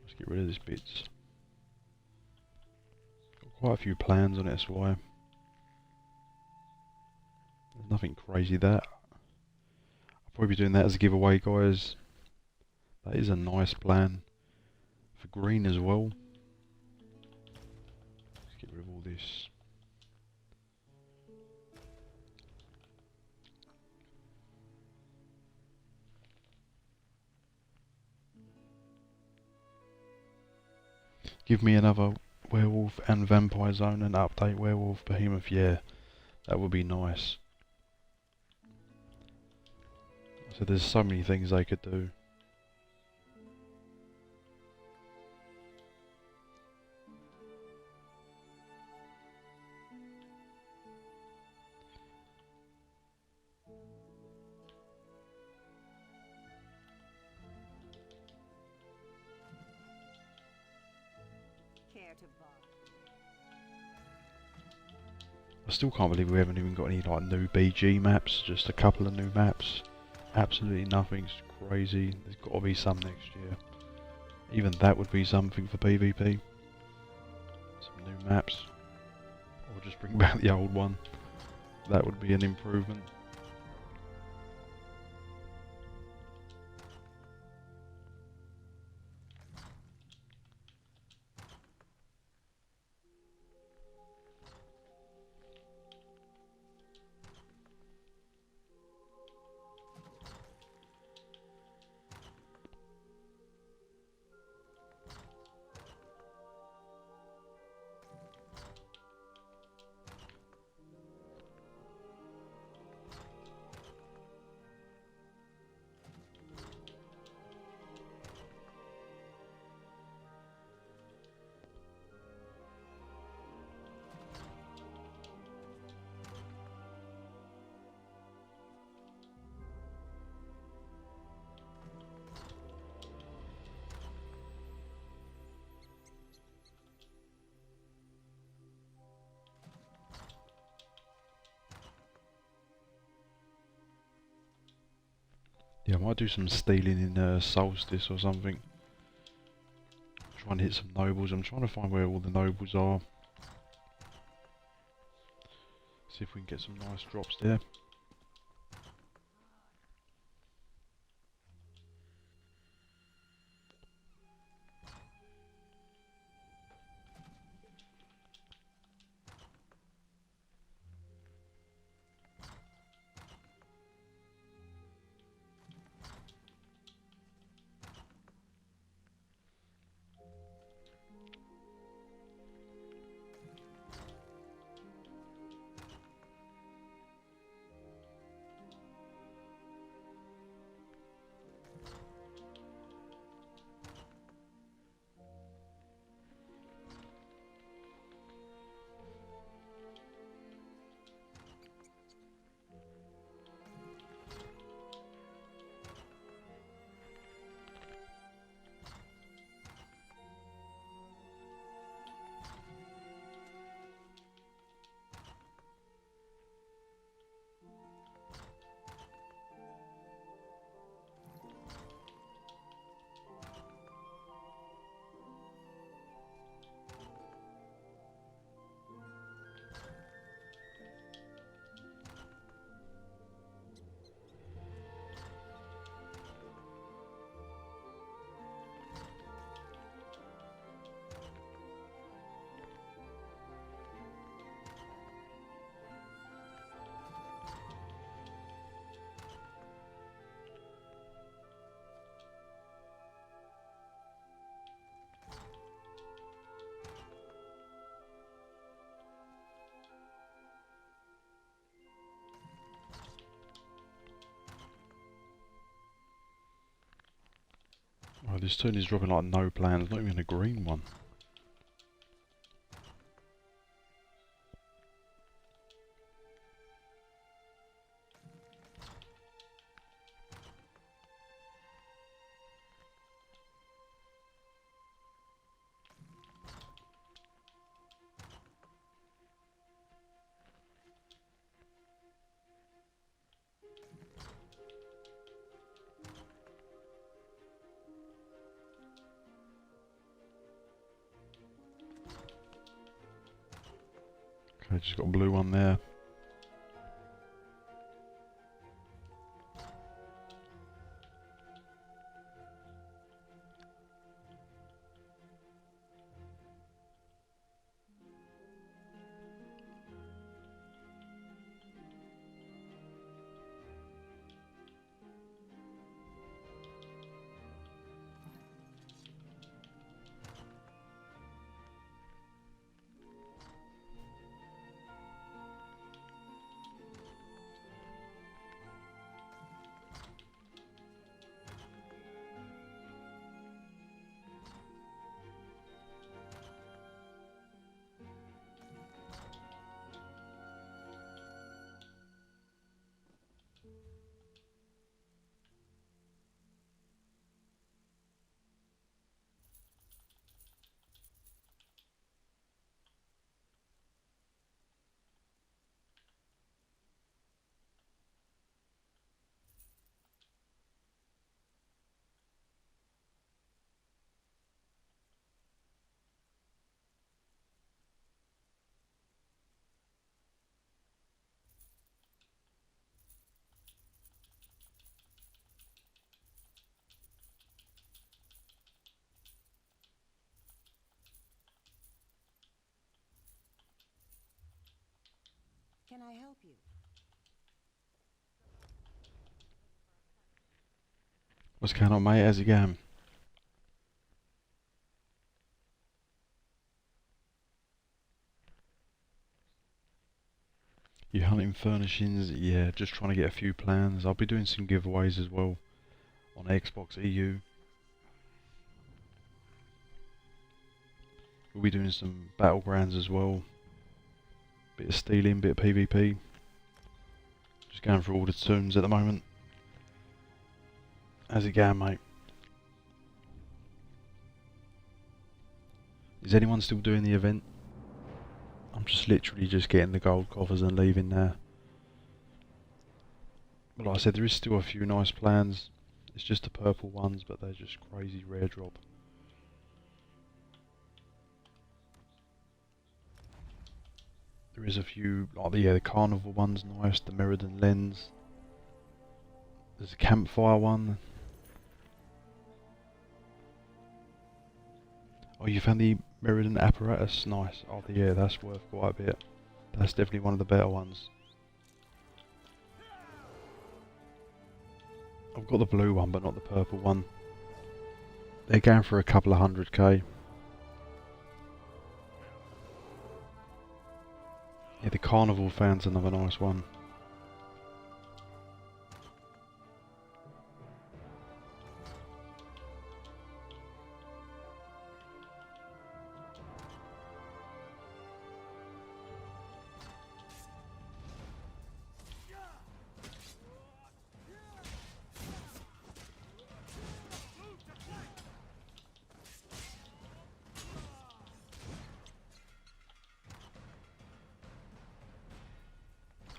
Let's get rid of these bits. Got quite a few plans on it, that's why. There's nothing crazy there. I'll probably be doing that as a giveaway, guys. That is a nice plan. For green as well. Let's get rid of all this. Give me another werewolf and vampire zone and update werewolf behemoth, yeah. That would be nice. So there's so many things they could do. Care to buy? I still can't believe we haven't even got any like new BG maps, just a couple of new maps. Absolutely nothing's crazy. There's got to be some next year. Even that would be something for PvP. Some new maps. Or just bring back the old one. That would be an improvement. Yeah, I might do some stealing in Solstice or something. Try and hit some nobles. I'm trying to find where all the nobles are. See if we can get some nice drops there. Oh, this turn is dropping like no plans, not even a green one. Okay, just got a blue one there. Can I help you? What's going on, mate? How's it going? You hunting furnishings? Yeah, just trying to get a few plans. I'll be doing some giveaways as well on Xbox EU. We'll be doing some battlegrounds as well. Bit of stealing, bit of PvP. Just going through all the tunes at the moment. How's it going, mate? Is anyone still doing the event? I'm just literally just getting the gold coffers and leaving there. But like I said, there is still a few nice plans. It's just the purple ones, but they're just crazy rare drop. There is a few, like the carnival one's nice, the Meriden lens. There's a campfire one. Oh, you found the Meriden apparatus? Nice. Oh yeah, that's worth quite a bit. That's definitely one of the better ones. I've got the blue one, but not the purple one. They're going for a couple of 100k. Yeah, the Carnival fan's another nice one.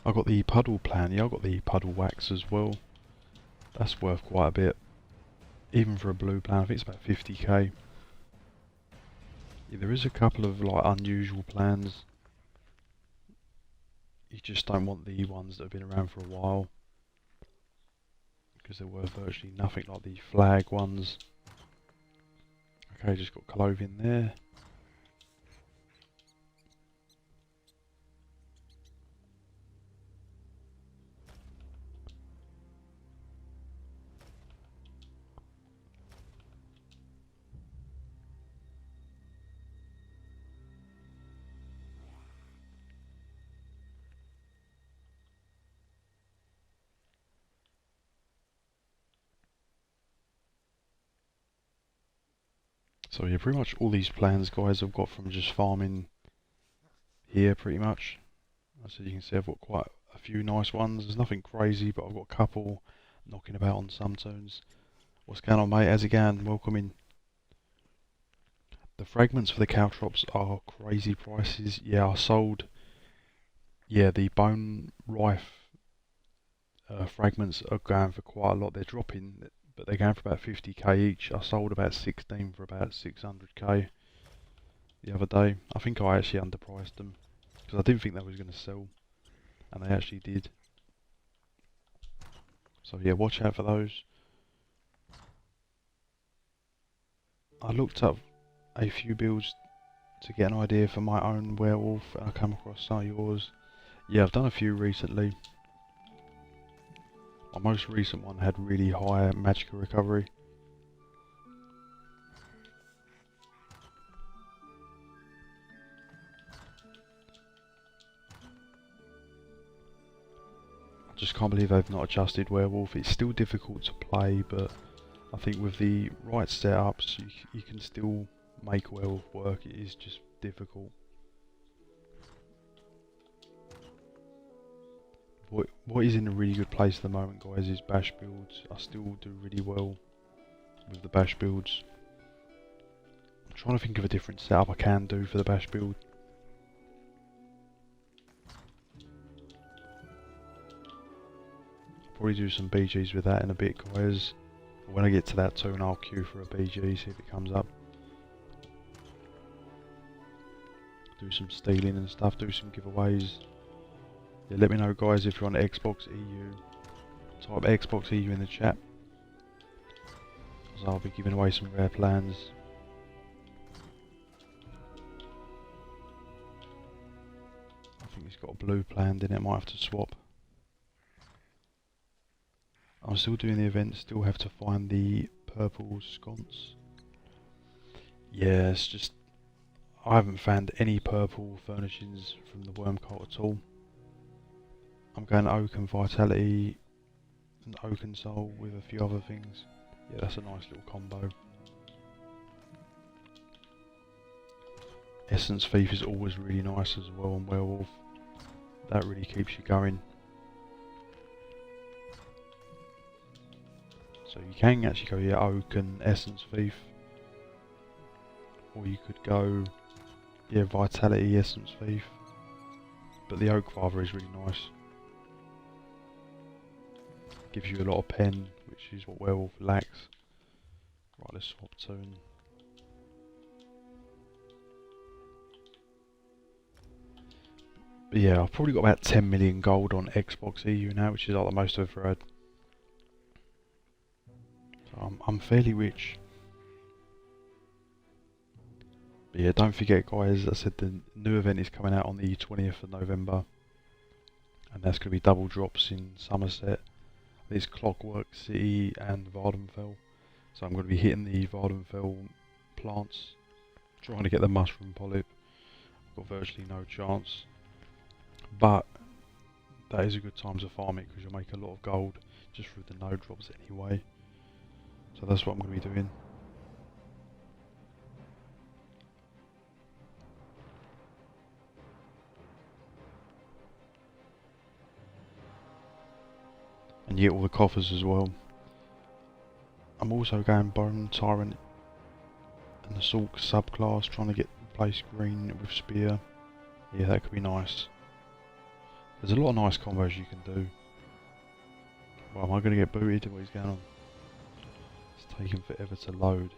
I got the puddle plan, yeah, I got the puddle wax as well. That's worth quite a bit. Even for a blue plan, I think it's about 50k. Yeah, there is a couple of like unusual plans. You just don't want the ones that have been around for a while, because they're worth virtually nothing, like the flag ones. Okay, just got clothing there. So yeah, pretty much all these plans, guys, I've got from just farming here, pretty much. As you can see, I've got quite a few nice ones. There's nothing crazy, but I've got a couple knocking about on some tunes. What's going on, mate? How's it going? Welcome in. The fragments for the caltrops are crazy prices. Yeah, I sold. Yeah, the bone rife fragments are going for quite a lot. They're dropping, but they're going for about 50k each. I sold about 16 for about 600k the other day. I think I actually underpriced them because I didn't think they was going to sell, and they actually did. So yeah, watch out for those. I looked up a few builds to get an idea for my own werewolf, and I came across some of yours. Yeah, I've done a few recently. My most recent one had really high magical recovery. I just can't believe they've not adjusted werewolf. It's still difficult to play, but I think with the right setups you can still make werewolf work. It is just difficult. What is in a really good place at the moment, guys, is bash builds. I still do really well with the bash builds. I'm trying to think of a different setup I can do for the bash build. Probably do some BGs with that in a bit, guys. When I get to that tune, I'll queue for a BG, see if it comes up. Do some stealing and stuff, do some giveaways. Yeah, let me know, guys, if you're on Xbox EU. Type Xbox EU in the chat, because I'll be giving away some rare plans. I think he's got a blue planned in it, might have to swap. I'm still doing the event, still have to find the purple sconce. Yeah, it's just, I haven't found any purple furnishings from the worm cult at all. I'm going Oak and Vitality and Oak and Soul with a few other things. Yeah, that's a nice little combo. Essence Thief is always really nice as well on Werewolf. That really keeps you going. So you can actually go, yeah, Oak and Essence Thief. Or you could go, yeah, Vitality, Essence Thief. But the Oak Father is really nice. Gives you a lot of pen, which is what Werewolf lacks. Right, let's swap tune. But yeah, I've probably got about 10 million gold on Xbox EU now, which is like the most I've ever had. So I'm fairly rich. But yeah, don't forget guys, as I said the new event is coming out on the 20th of November. And that's going to be double drops in Somerset. There's Clockwork City and Vardenfell. So I'm going to be hitting the Vardenfell plants, trying to get the mushroom polyp. I've got virtually no chance. But that is a good time to farm it because you'll make a lot of gold just through the node drops anyway. So that's what I'm going to be doing. And you get all the coffers as well. I'm also going Bone Tyrant and the Assault subclass, trying to get place green with spear. Yeah, that could be nice. There's a lot of nice combos you can do. Well, am I going to get booted? What is going on? It's taking forever to load.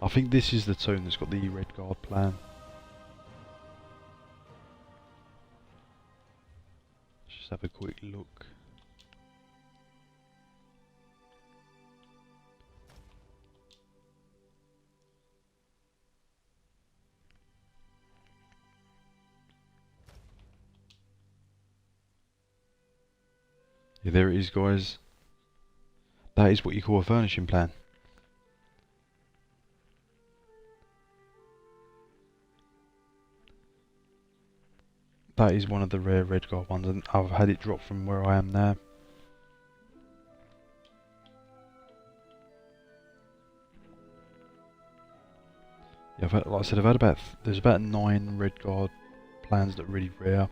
I think this is the tune that's got the Redguard plan. Let's just have a quick look. Yeah, there it is guys. That is what you call a furnishing plan. That is one of the rare Redguard ones, and I've had it drop from where I am now. Yeah, I've had, like I said, there's about 9 Redguard plans that are really rare.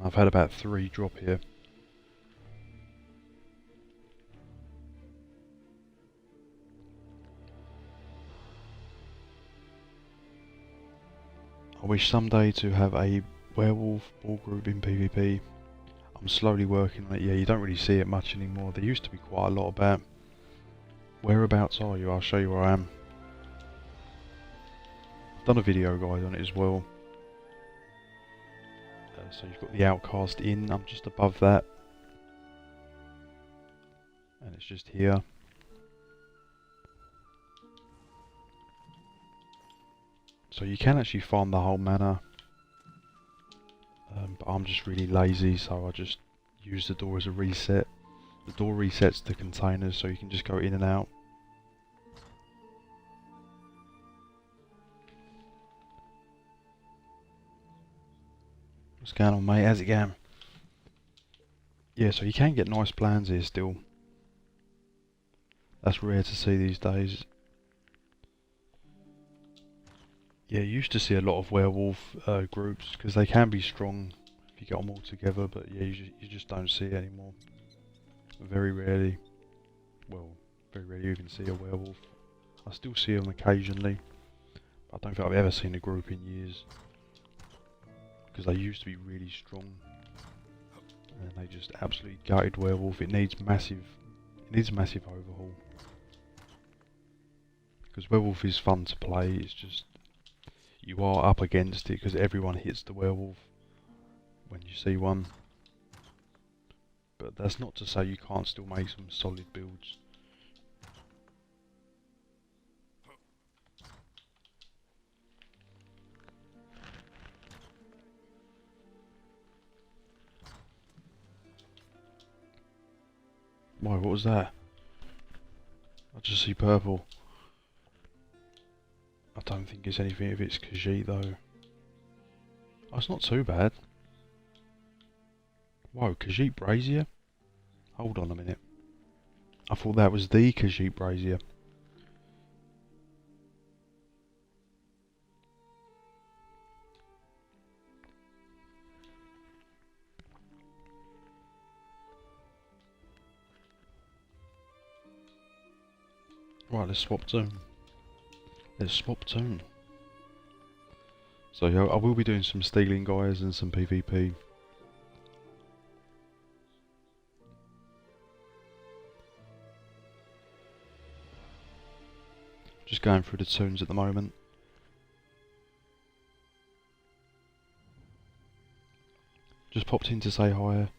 I've had about 3 drop here. I wish someday to have a werewolf ball group in PvP. I'm slowly working on it. Yeah, you don't really see it much anymore. There used to be quite a lot about. Whereabouts are you? I'll show you where I am. I've done a video guide on it as well. So you've got the Outcast Inn. I'm just above that. And it's just here. So you can actually farm the whole manor. But I'm just really lazy, so I just use the door as a reset. The door resets the containers, so you can just go in and out. What's going on, mate? How's it going? Yeah, so you can get nice plans here still. That's rare to see these days. Yeah, you used to see a lot of werewolf groups because they can be strong if you get them all together, but yeah, you just don't see it anymore. Very rarely. Well, very rarely you can see a werewolf. I still see them occasionally, but I don't think I've ever seen a group in years. Because they used to be really strong, and they just absolutely gutted werewolf. It needs massive overhaul. Because werewolf is fun to play. It's just you are up against it because everyone hits the werewolf when you see one. But that's not to say you can't still make some solid builds. Why, what was that? I just see purple. I don't think it's anything if it's Khajiit though. Oh, it's not too bad. Whoa, Khajiit Brazier? Hold on a minute. I thought that was the Khajiit Brazier. Right, let's swap tune. Let's swap tune. So yeah, I will be doing some stealing guys and some PvP. Just going through the tunes at the moment. just popped in to say hi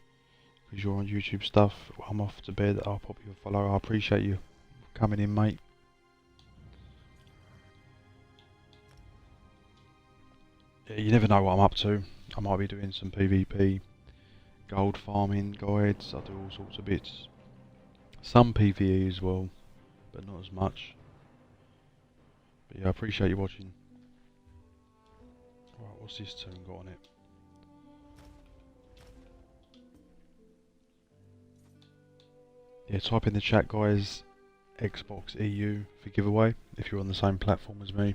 because you're on YouTube stuff. I'm off to bed. I'll pop you a follow. I appreciate you coming in, mate. Yeah, you never know what I'm up to. I might be doing some PvP, gold farming guides. I do all sorts of bits. Some PvE as well, but not as much. But yeah, I appreciate you watching. Right, what's this tune got on it? Yeah, type in the chat, guys, Xbox EU for giveaway if you're on the same platform as me.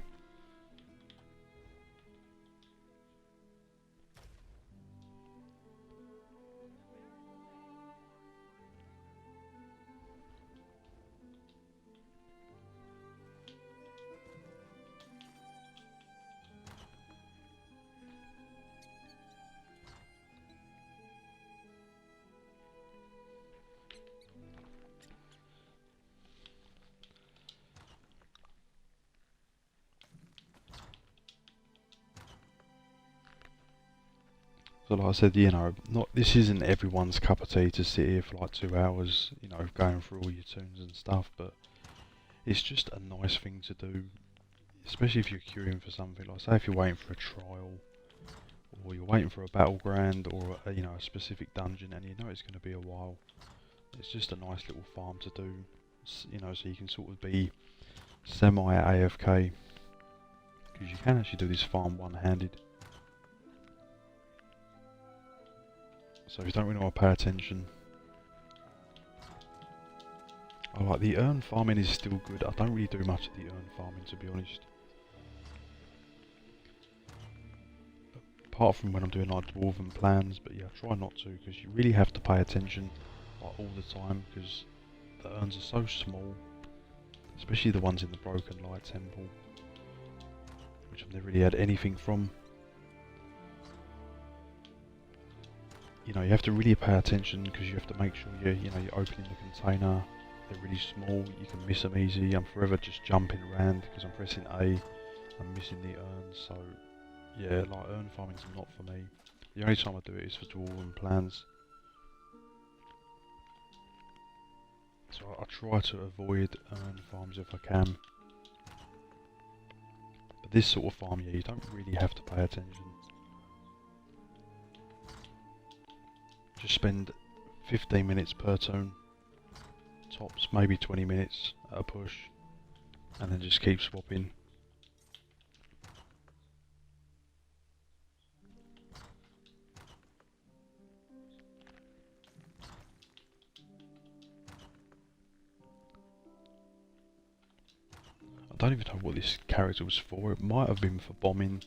So like I said, you know, this isn't everyone's cup of tea to sit here for like 2 hours, you know, going through all your tunes and stuff, but it's just a nice thing to do, especially if you're queuing for something. Like say if you're waiting for a trial, or you're waiting for a battleground, or a, you know, a specific dungeon, and you know it's going to be a while. It's just a nice little farm to do, you know, so you can sort of be semi-AFK, because you can actually do this farm one-handed. So if you don't really want to pay attention, I like the urn farming is still good. I don't really do much of the urn farming, to be honest. Apart from when I'm doing like dwarven plans, but yeah, I try not to, because you really have to pay attention like all the time, because the urns are so small, especially the ones in the Broken Light Temple, which I've never really had anything from. You know, you have to really pay attention, because you have to make sure you're opening the container. They're really small, you can miss them easy. I'm forever just jumping around because I'm pressing A, I'm missing the urns, so yeah, like urn farming's not for me. The only time I do it is for dwarven plans. So I try to avoid urn farms if I can. But this sort of farm, yeah, you don't really have to pay attention. Just spend 15 minutes per tune, tops maybe 20 minutes at a push, and then just keep swapping. I don't even know what this character was for. It might have been for bombing,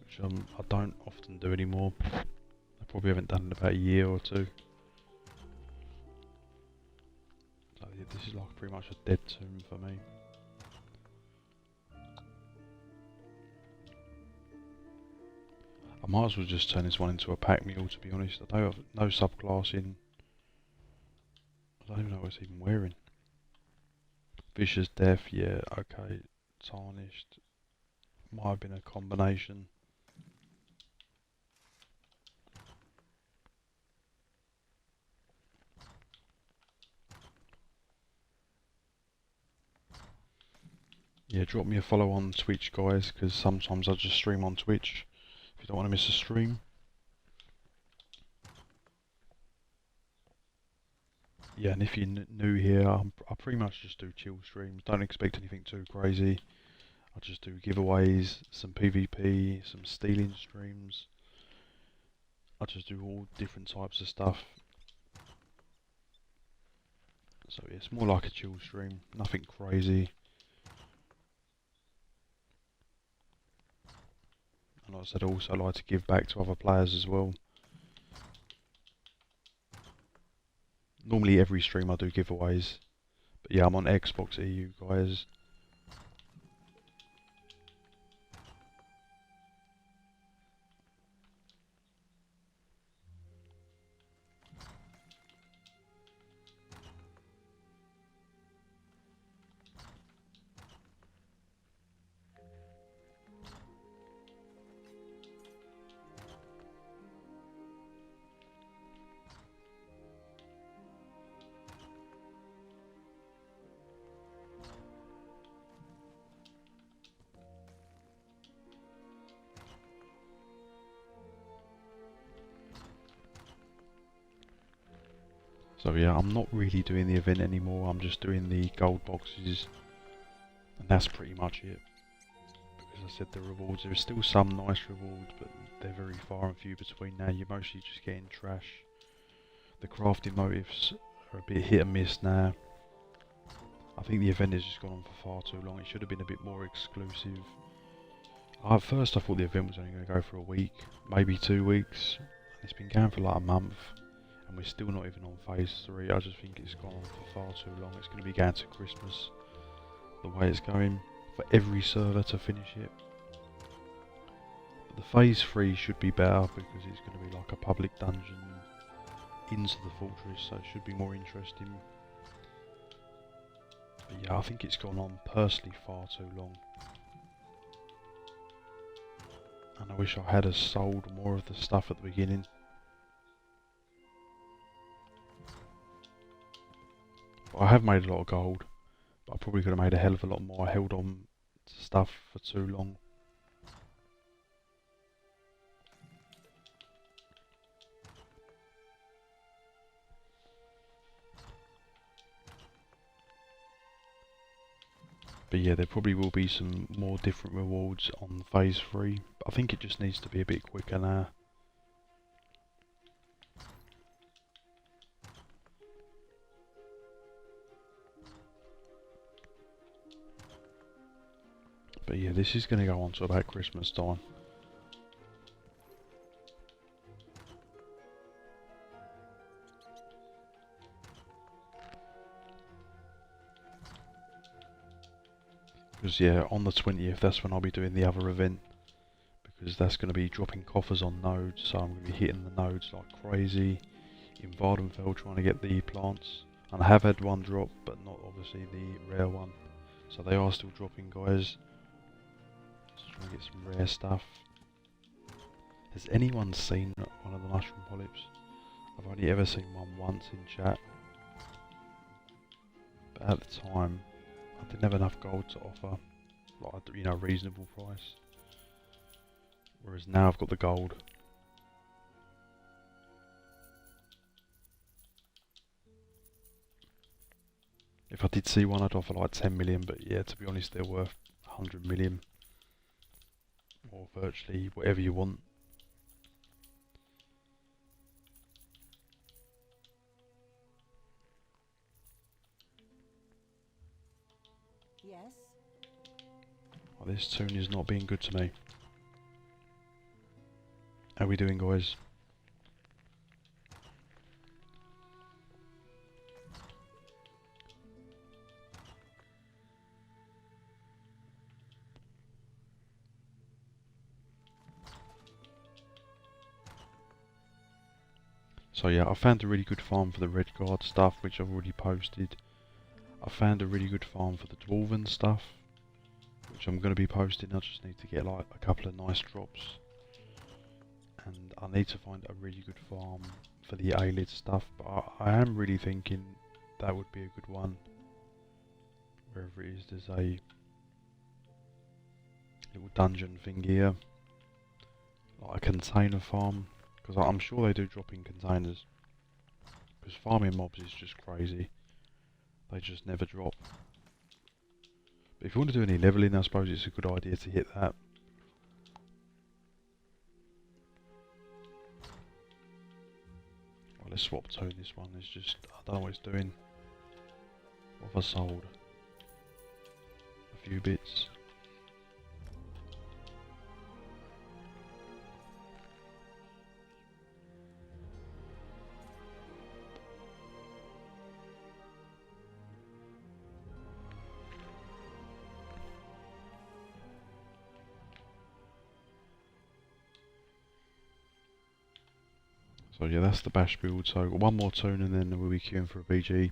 which I don't often do anymore. I probably haven't done in about a year or two. So yeah, this is like pretty much a dead tomb for me. I might as well just turn this one into a pack mule, to be honest. I don't have no subclassing. I don't even know what it's even wearing. Vicious Death, yeah, okay. Tarnished. Might have been a combination. Yeah, drop me a follow on Twitch, guys, because sometimes I just stream on Twitch. If you don't want to miss a stream. Yeah, and if you're new here, I pretty much just do chill streams. Don't expect anything too crazy. I just do giveaways, some PvP, some stealing streams. I just do all different types of stuff. So yeah, it's more like a chill stream, nothing crazy. And like I said, I also like to give back to other players as well. Normally every stream I do giveaways. But yeah, I'm on Xbox EU, guys. So yeah, I'm not really doing the event anymore, I'm just doing the gold boxes, and that's pretty much it. Because I said the rewards, there are still some nice rewards, but they're very far and few between now. You're mostly just getting trash. The crafting motives are a bit hit and miss now. I think the event has just gone on for far too long. It should have been a bit more exclusive. At first I thought the event was only going to go for a week, maybe 2 weeks. It's been going for like a month, and we're still not even on phase 3. I just think it's gone on for far too long. It's going to be going to Christmas, the way it's going, for every server to finish it. But the phase 3 should be better, because it's going to be like a public dungeon into the fortress, so it should be more interesting. But yeah, I think it's gone on personally far too long. And I wish I had sold more of the stuff at the beginning. But I have made a lot of gold, but I probably could have made a hell of a lot more. I held on to stuff for too long. But yeah, there probably will be some more different rewards on phase 3. I think it just needs to be a bit quicker now. But yeah, this is going to go on to about Christmas time. Because yeah, on the 20th, that's when I'll be doing the other event. Because that's going to be dropping coffers on nodes, so I'm going to be hitting the nodes like crazy. In Vardenfell trying to get the plants. And I have had one drop, but not obviously the rare one. So they are still dropping, guys. Just trying to get some rare stuff. Has anyone seen one of the mushroom polyps? I've only ever seen one once in chat. But at the time, I didn't have enough gold to offer, like, you know, a reasonable price. Whereas now I've got the gold. If I did see one, I'd offer like 10 million, but yeah, to be honest, they're worth 100 million. Or virtually whatever you want. Yes? Oh, this tune is not being good to me. How we doing, guys? So yeah, I found a really good farm for the Redguard stuff, which I've already posted. I found a really good farm for the Dwarven stuff, which I'm going to be posting. I just need to get like a couple of nice drops. And I need to find a really good farm for the Aelid stuff, but I am really thinking that would be a good one. Wherever it is, there's a little dungeon thing here. Like a container farm. Because I'm sure they do drop in containers. Because farming mobs is just crazy. They just never drop. But if you want to do any leveling, I suppose it's a good idea to hit that. Well, let's swap tone this one. It's just, I don't know what it's doing. What have I sold? A few bits. So yeah, that's the bash build. So one more tune and then we'll be queuing for a BG.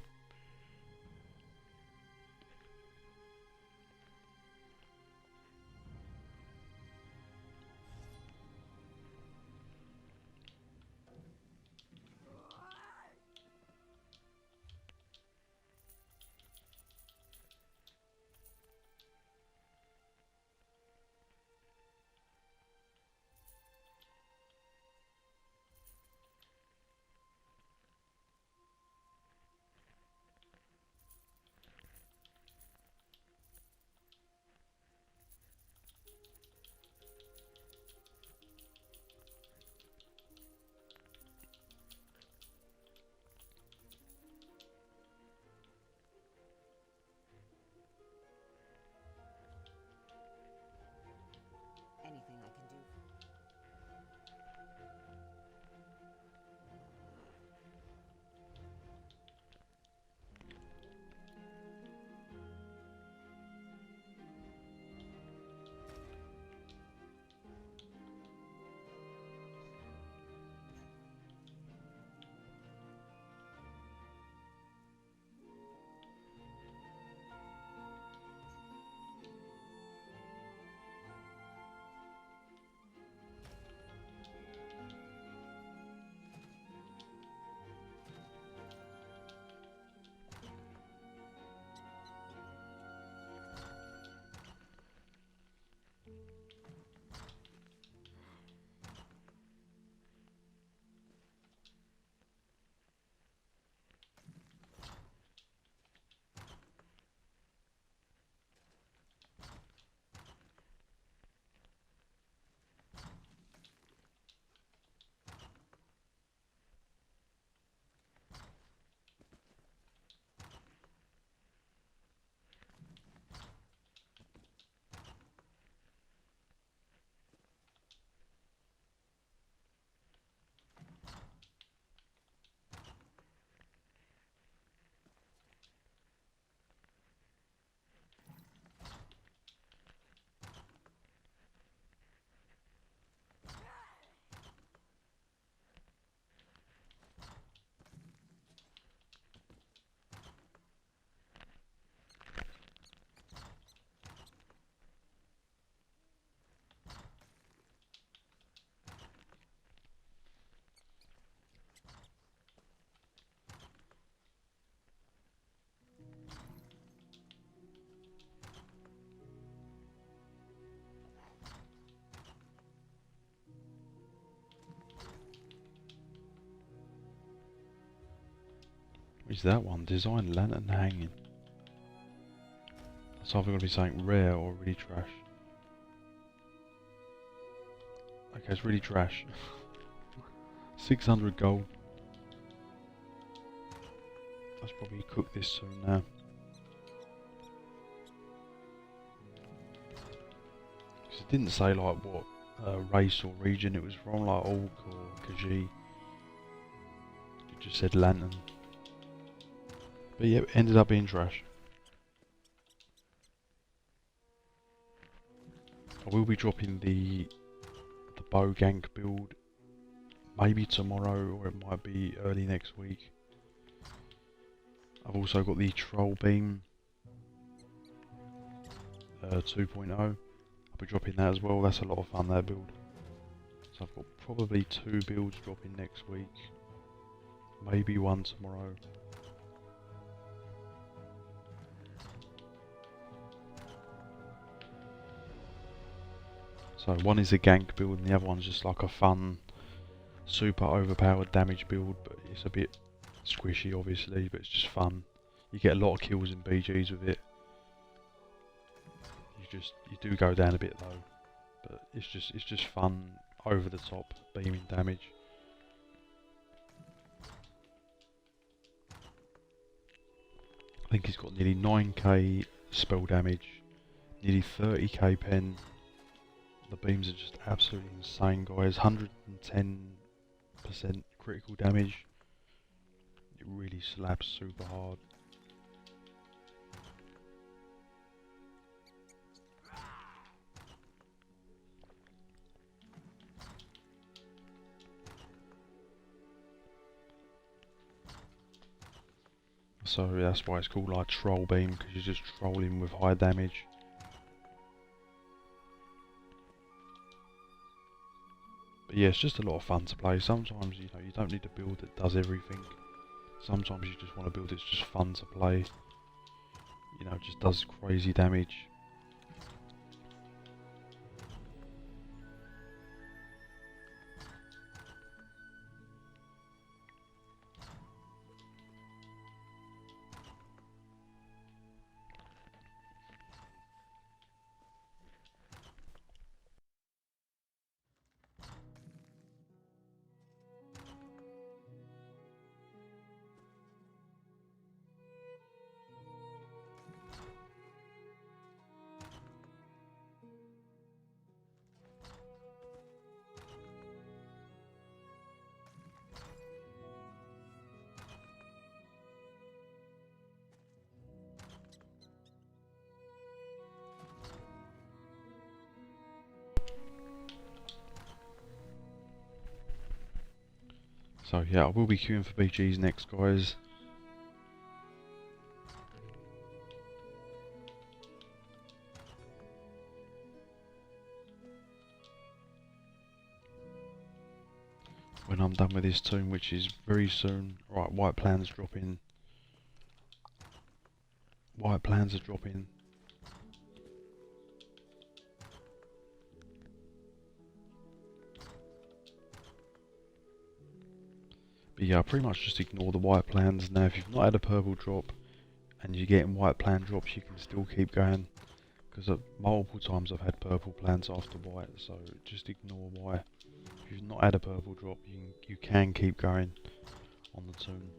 is that one? Design lantern hanging. It's either going to be something rare or really trash. Okay, it's really trash. 600 gold. Let's probably cook this soon now. Because it didn't say like what race or region it was from, like Orc or Khajiit. It just said lantern. But yeah, it ended up being trash. I will be dropping the bow gank build maybe tomorrow, or it might be early next week. I've also got the troll beam 2.0. I'll be dropping that as well. That's a lot of fun, that build. So I've got probably 2 builds dropping next week, maybe 1 tomorrow. So one is a gank build and the other one's just like a fun, super overpowered damage build, but it's a bit squishy obviously, but it's just fun. You get a lot of kills in BGs with it. You do go down a bit though, but it's just fun, over the top beaming damage. I think he's got nearly 9k spell damage, nearly 30k pen. The beams are just absolutely insane, guys. 110% critical damage. It really slaps super hard. So that's why it's called like troll beam, because you're just trolling with high damage. But yeah, it's just a lot of fun to play. Sometimes, you know, you don't need a build that does everything. Sometimes you just want a build that's just fun to play. You know, just does crazy damage. So yeah, I will be queuing for BGs next, guys. When I'm done with this tomb, which is very soon. Right, white plans dropping. White plans are dropping. But yeah, pretty much just ignore the white plans. Now if you've not had a purple drop and you're getting white plan drops, you can still keep going. Because multiple times I've had purple plans after white, so just ignore white. If you've not had a purple drop, you can keep going on the tomb.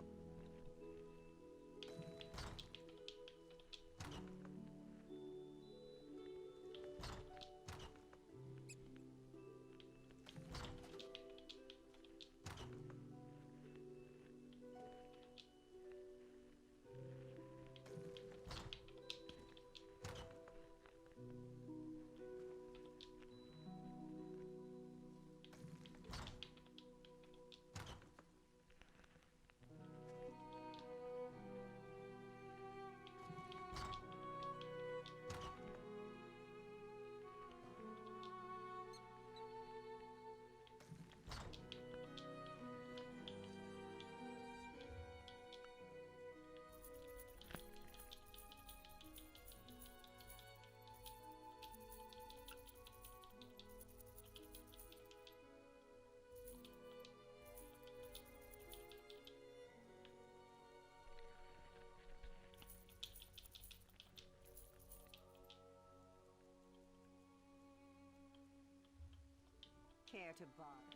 care to bother.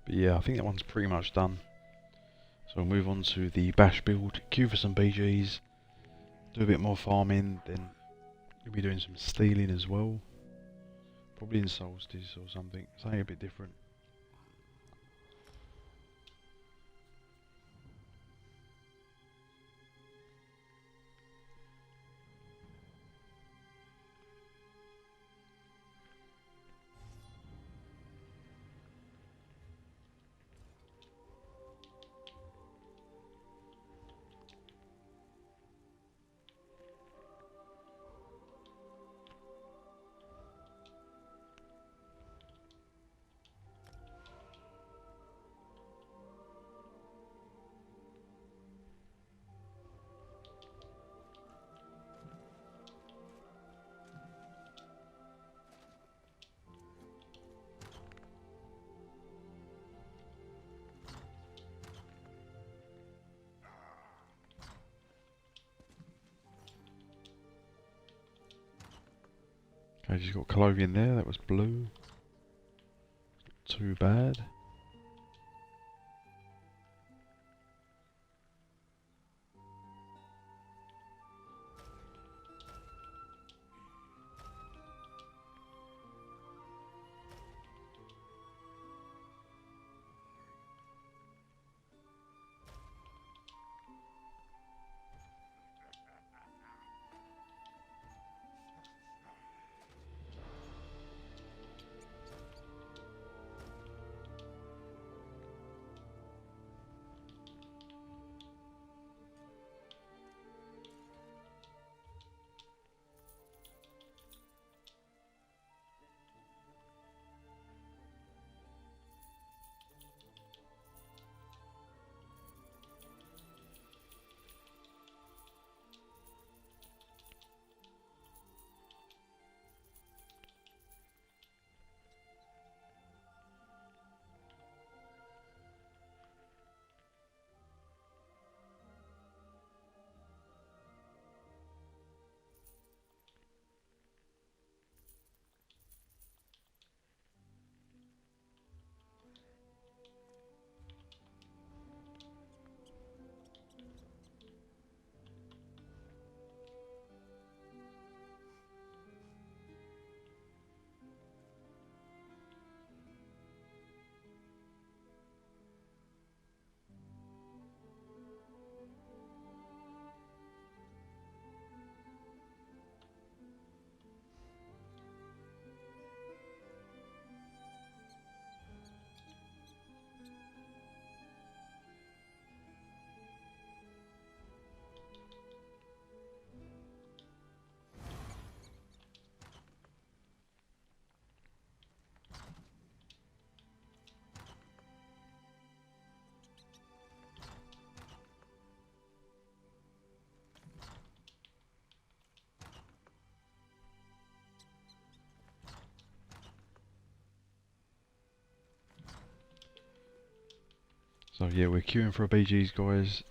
But yeah, I think that one's pretty much done. So we'll move on to the bash build, queue for some BGs, do a bit more farming, then we'll be doing some stealing as well. Probably in Solstice or something a bit different. Okay, just got Colovian there, that was blue. Too bad. So yeah, we're queuing for a BGs, guys.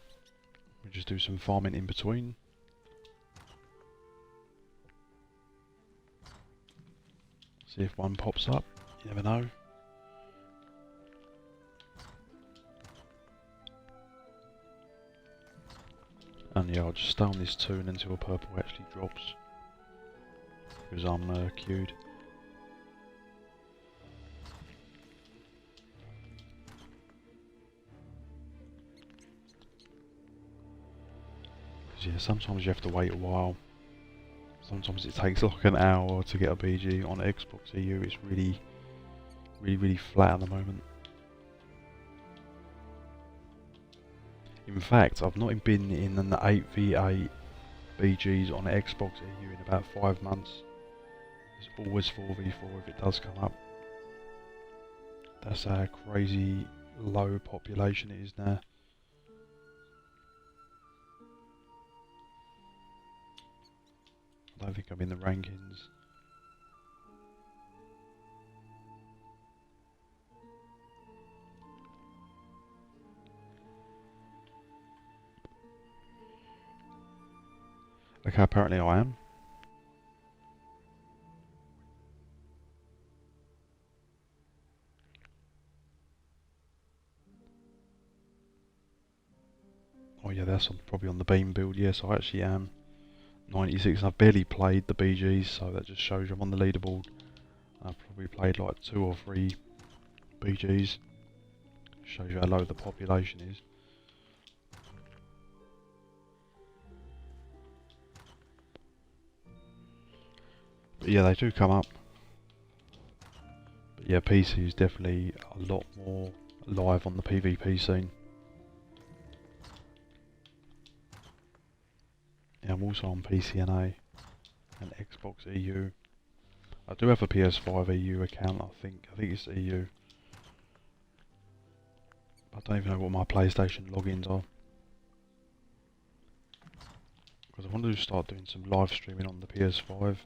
We'll just do some farming in between. See if one pops up, you never know. And yeah, I'll just stay on this tune until a purple actually drops. Because I'm queued. Yeah, sometimes you have to wait a while. Sometimes it takes like an hour to get a BG on Xbox EU. It's really flat at the moment. In fact, I've not been in an 8v8 BGs on Xbox EU in about 5 months. It's always 4v4 if it does come up. That's how crazy low population it is now. I don't think I'm in the rankings. Okay, apparently I am. Oh yeah, that's probably on the beam build. Yes, I actually am. 96, and I've barely played the BGs, so that just shows you I'm on the leaderboard. I've probably played like 2 or 3 BGs. Shows you how low the population is. But yeah, they do come up. But yeah, PC is definitely a lot more live on the PvP scene. Yeah, I'm also on PCNA and Xbox EU. I do have a PS5 EU account, I think it's EU. I don't even know what my PlayStation logins are. Because I want to start doing some live streaming on the PS5.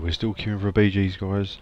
we're still queuing for BGs, guys.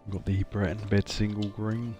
We've got the Breton bed single green.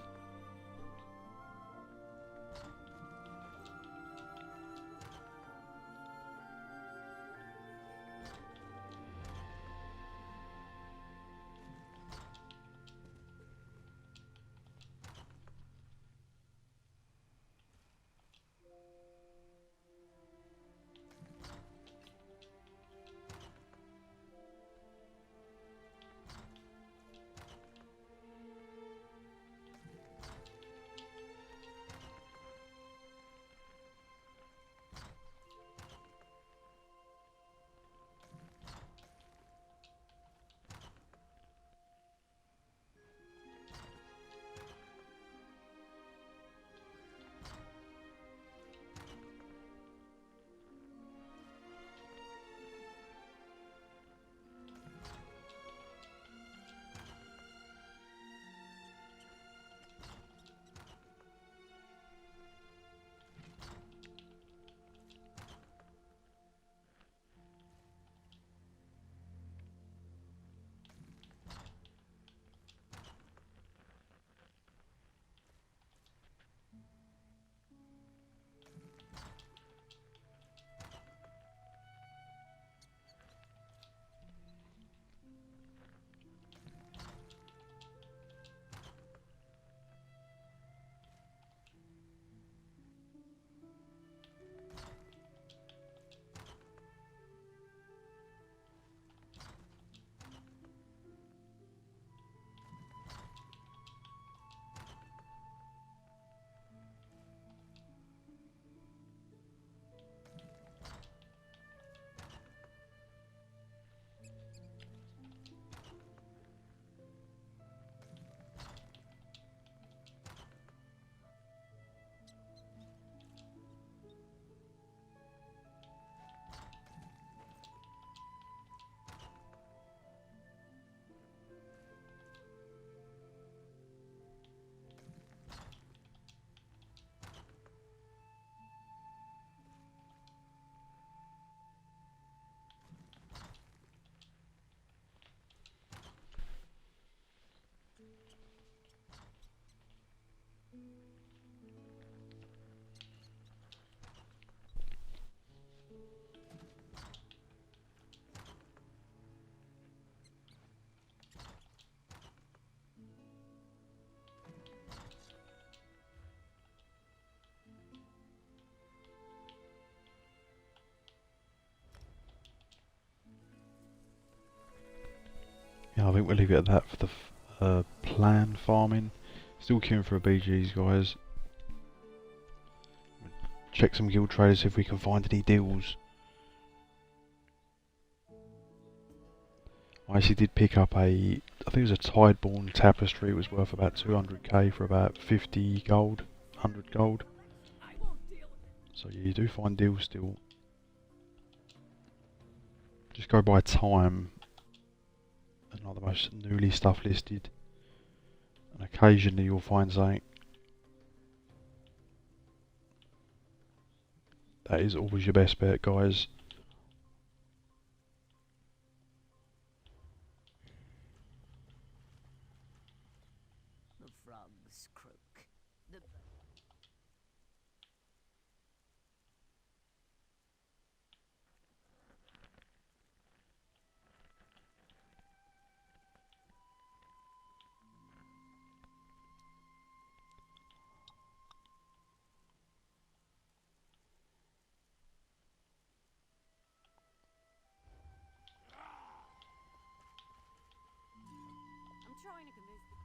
Yeah, I think we'll leave it at that for the plan farming. Still queuing for BGs, guys. Check some guild traders if we can find any deals. I actually did pick up I think it was a Tideborn tapestry. It was worth about 200k for about 50 gold, 100 gold. So yeah, you do find deals still. Just go by time and not the most newly stuff listed. And occasionally you'll find something. That is always your best bet, guys. the frog's croak. The I'm trying to convince the...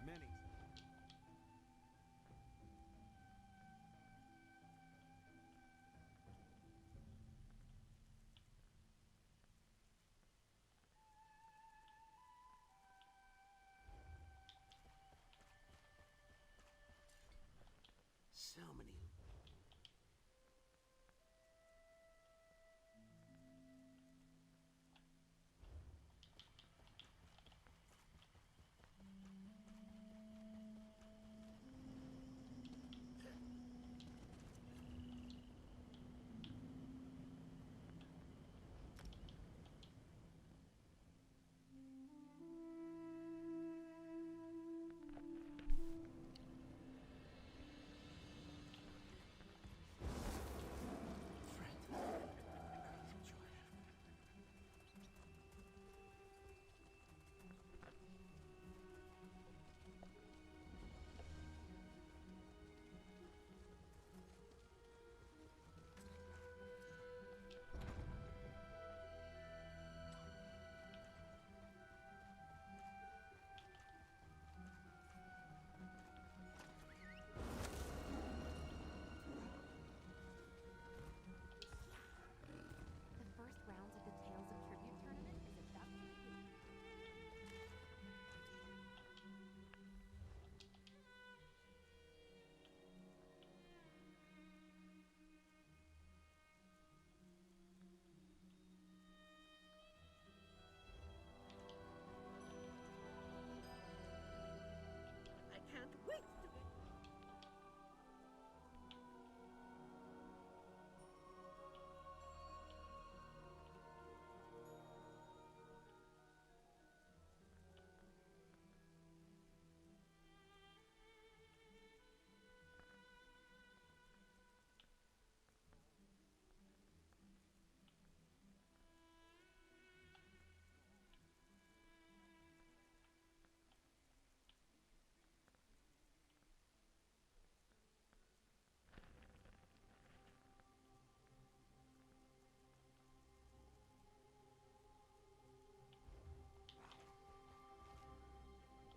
Many. So many. The first rounds of the Tales of Tribute tournament is about to begin. I can't wait to get.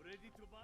Ready to buy?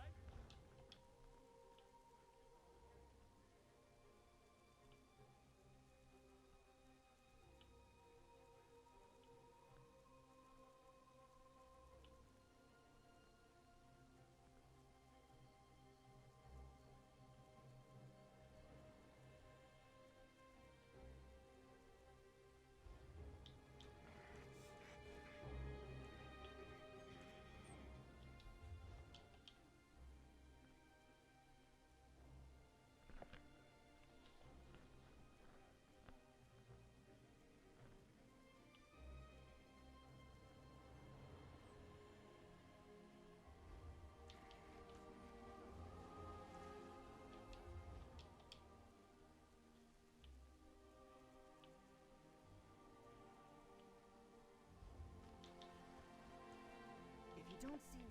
If you don't see me.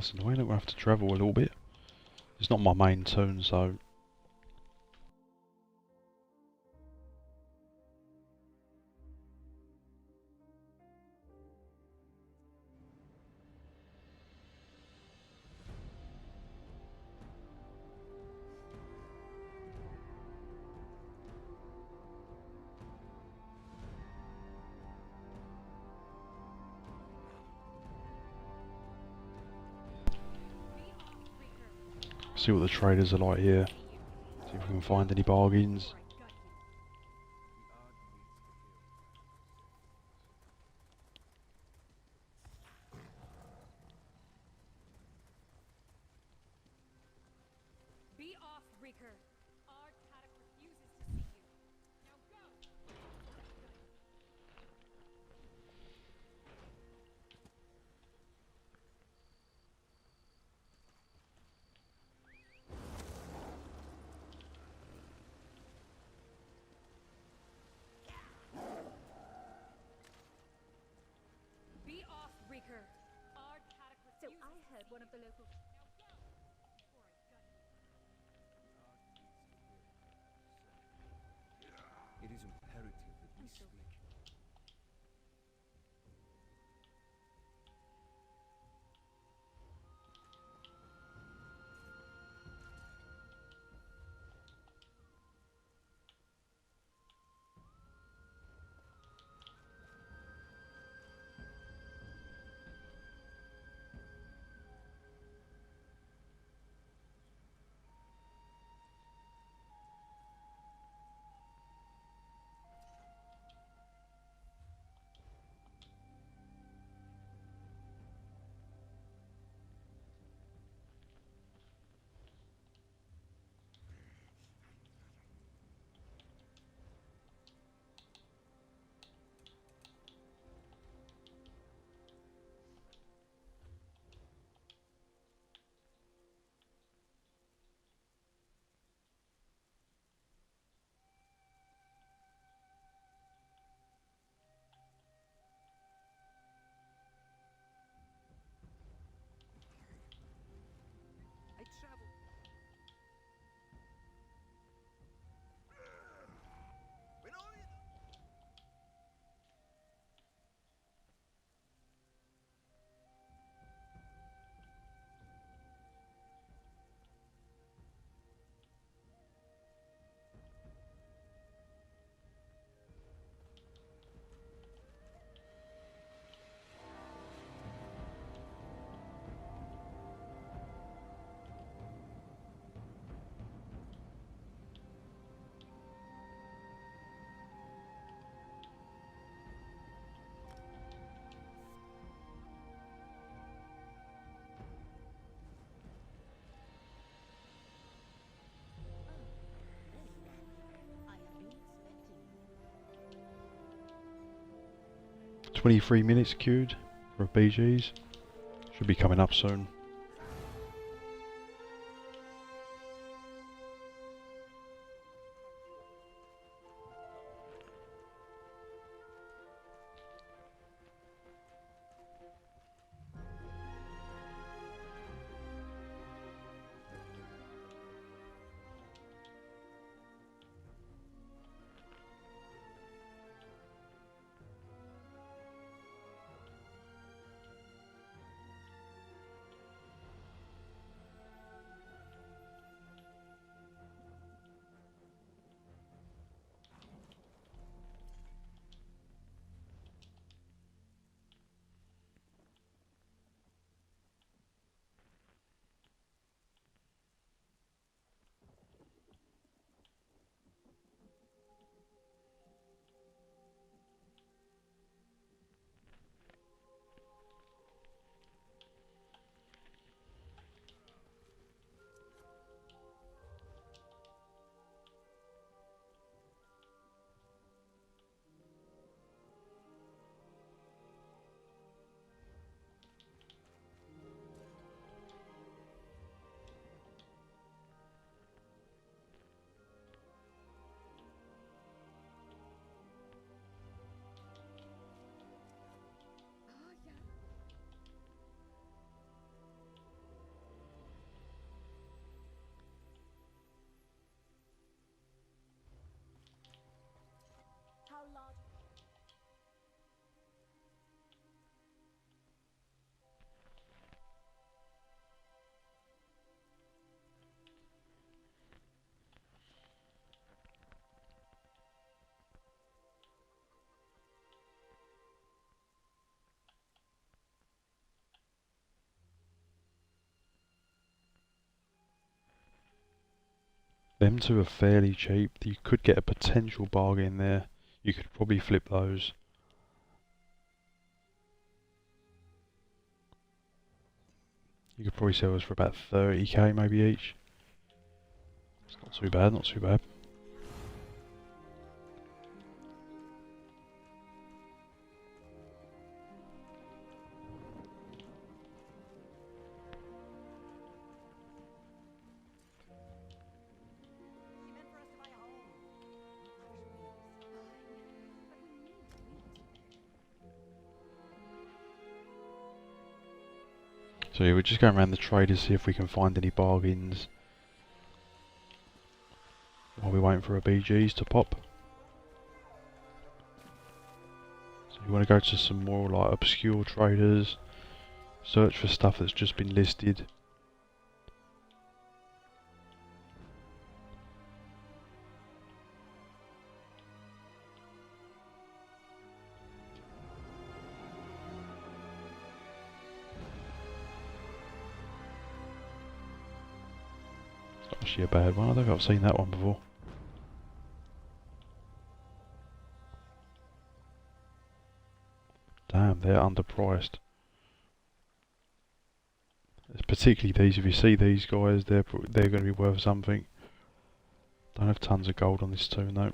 That's annoying. I'm gonna have to travel a little bit. It's not my main tune, so. See what the traders are like here. See if we can find any bargains. Be off, Reeker. Our Paddock refuses to see you. Now go! Be off, Reeker. Our Paddock So refuses. I heard one of the local... Now go! Before I gut you. It is imperative that we speak. I travel... I have been expecting you. 23 minutes queued for BGs. Should be coming up soon. Them two are fairly cheap. You could get a potential bargain there. You could probably flip those. You could probably sell those for about 30k maybe each. It's not too bad, not too bad. She meant for us to buy a home. But we need meat. So yeah, we're just going around the traders, see if we can find any bargains while we're waiting for our BGs to pop. So you want to go to some more like obscure traders, search for stuff that's just been listed. It's not actually a bad one, I don't think I've seen that one before. Damn, they're underpriced. It's particularly these, if you see these guys, they're going to be worth something. Don't have tons of gold on this tune though.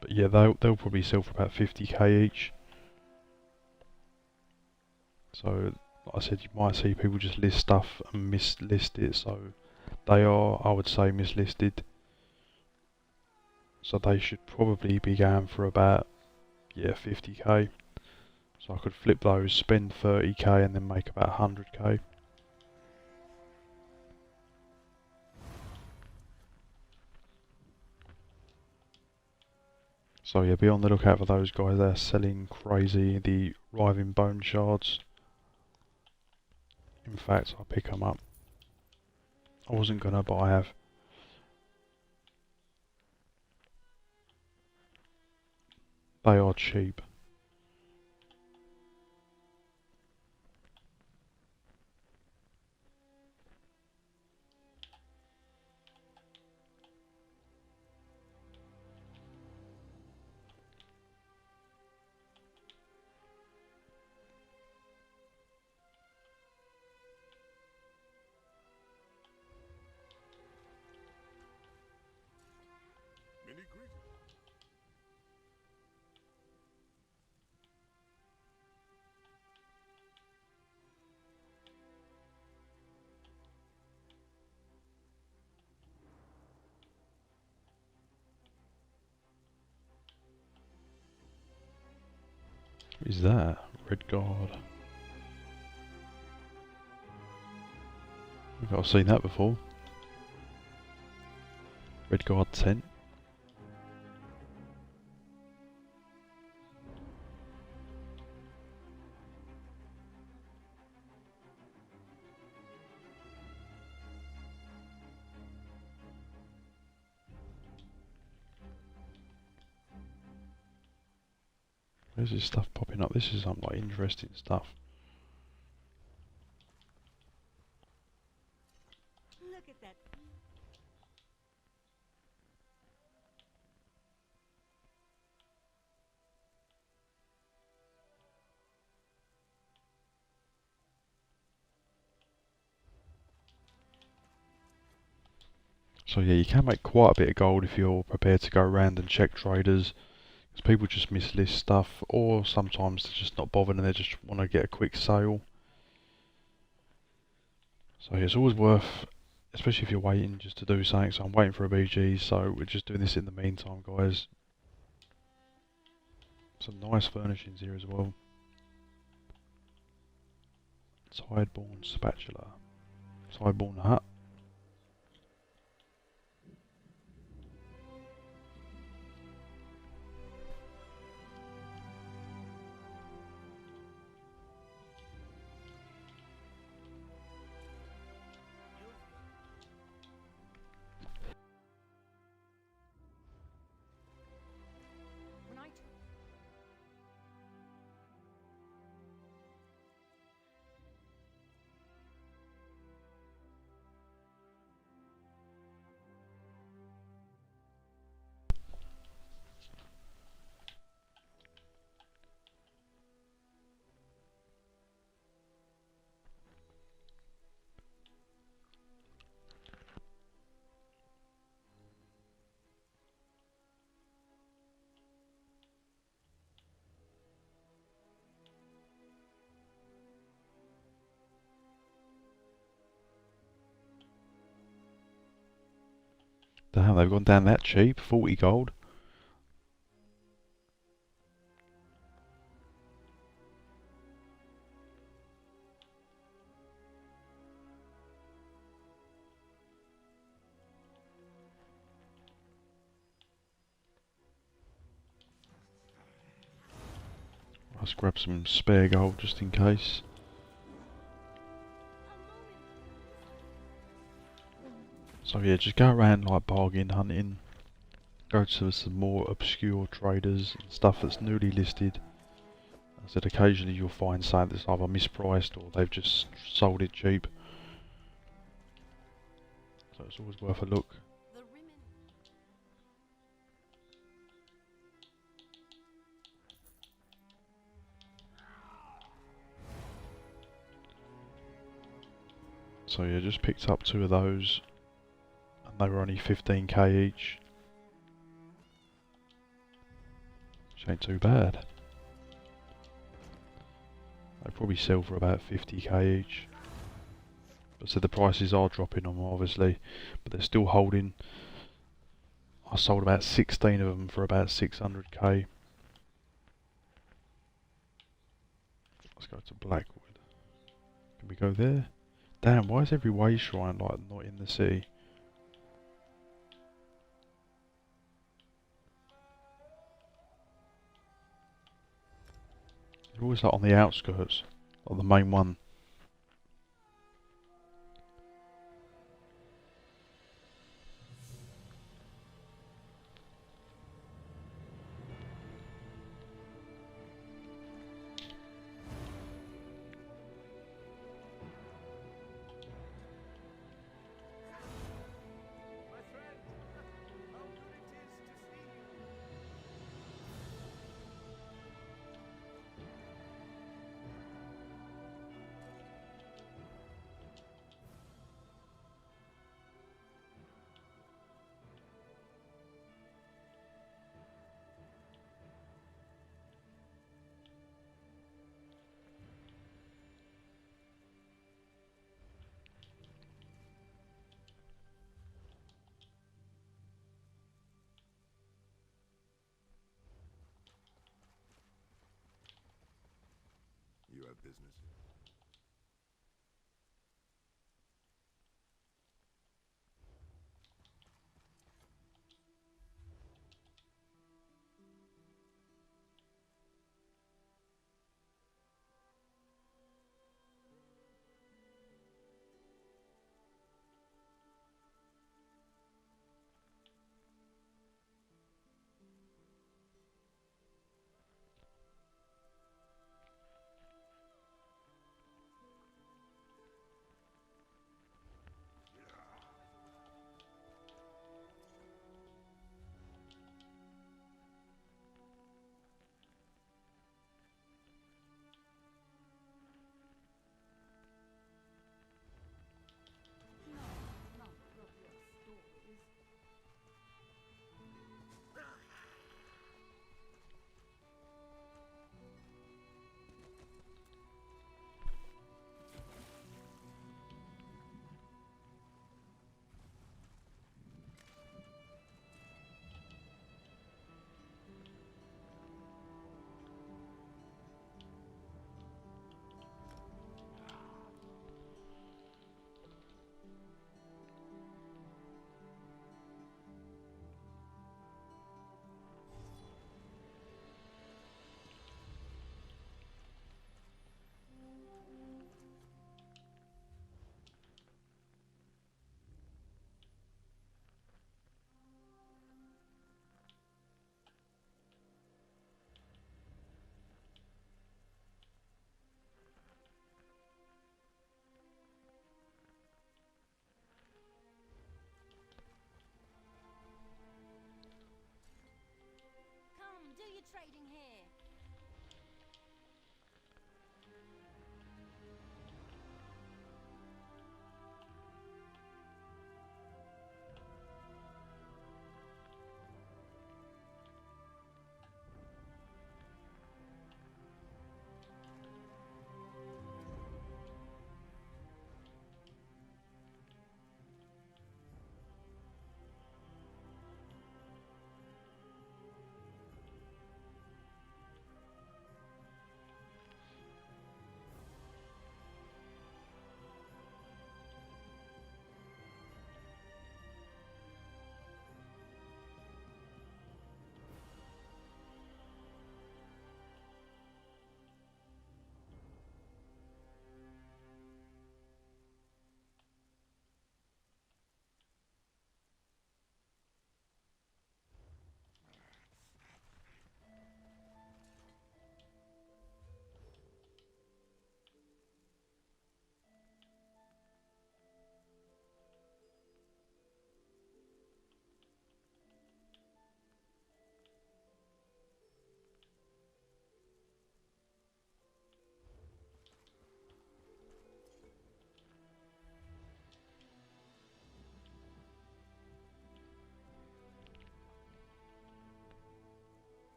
But yeah, they'll probably sell for about 50k each. So, like I said, you might see people just list stuff and mislist it, so they are, I would say, mislisted. So they should probably be going for about, yeah, 50k. So I could flip those, spend 30k and then make about 100k. So yeah, be on the lookout for those guys. They're selling crazy, the Riving Bone Shards. In fact, I'll pick them up. I wasn't gonna, but I have. They are cheap. Many greetings. What is that? Red Guard. I think I've seen that before. Red Guard tent. Where's this stuff popping up? This is some like interesting stuff. Look at that. So yeah, you can make quite a bit of gold if you're prepared to go around and check traders. Because people just mislist stuff, or sometimes they're just not bothered and they just want to get a quick sale. So yeah, it's always worth, especially if you're waiting just to do something. So I'm waiting for a BG, so we're just doing this in the meantime, guys. Some nice furnishings here as well. Tideborn spatula. Tideborn hut. When I Damn, they've gone down that cheap. 40 gold. Let's grab some spare gold just in case. So yeah, just go around like bargain hunting. Go to some more obscure traders and stuff that's newly listed. As I said, occasionally you'll find something that's either mispriced or they've just sold it cheap. So it's always worth a look. The Rimmen. So yeah, just picked up 2 of those. And they were only 15k each. Which ain't too bad. They probably sell for about 50k each. But so the prices are dropping on them obviously, but they're still holding. I sold about 16 of them for about 600k. Let's go to Blackwood. Can we go there? Damn, why is every way shrine like not in the city? They're always like on the outskirts, like the main one. My friend, how good it is to see you. You have business?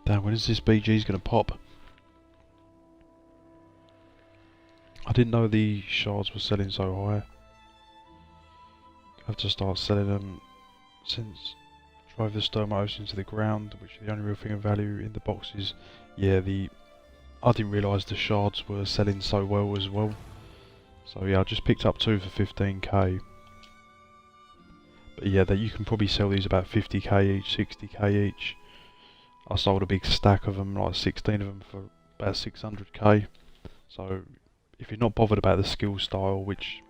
Damn, when is this BG's gonna pop? I didn't know the shards were selling so high. I have to start selling them since drove the Sturmos into the ground, which is the only real thing of value in the boxes. Yeah, I didn't realise the shards were selling so well as well. So yeah, I just picked up 2 for 15k. But yeah, you can probably sell these about 50k each, 60k each. I sold a big stack of them, like 16 of them for about 600k. So if you're not bothered about the skill style, which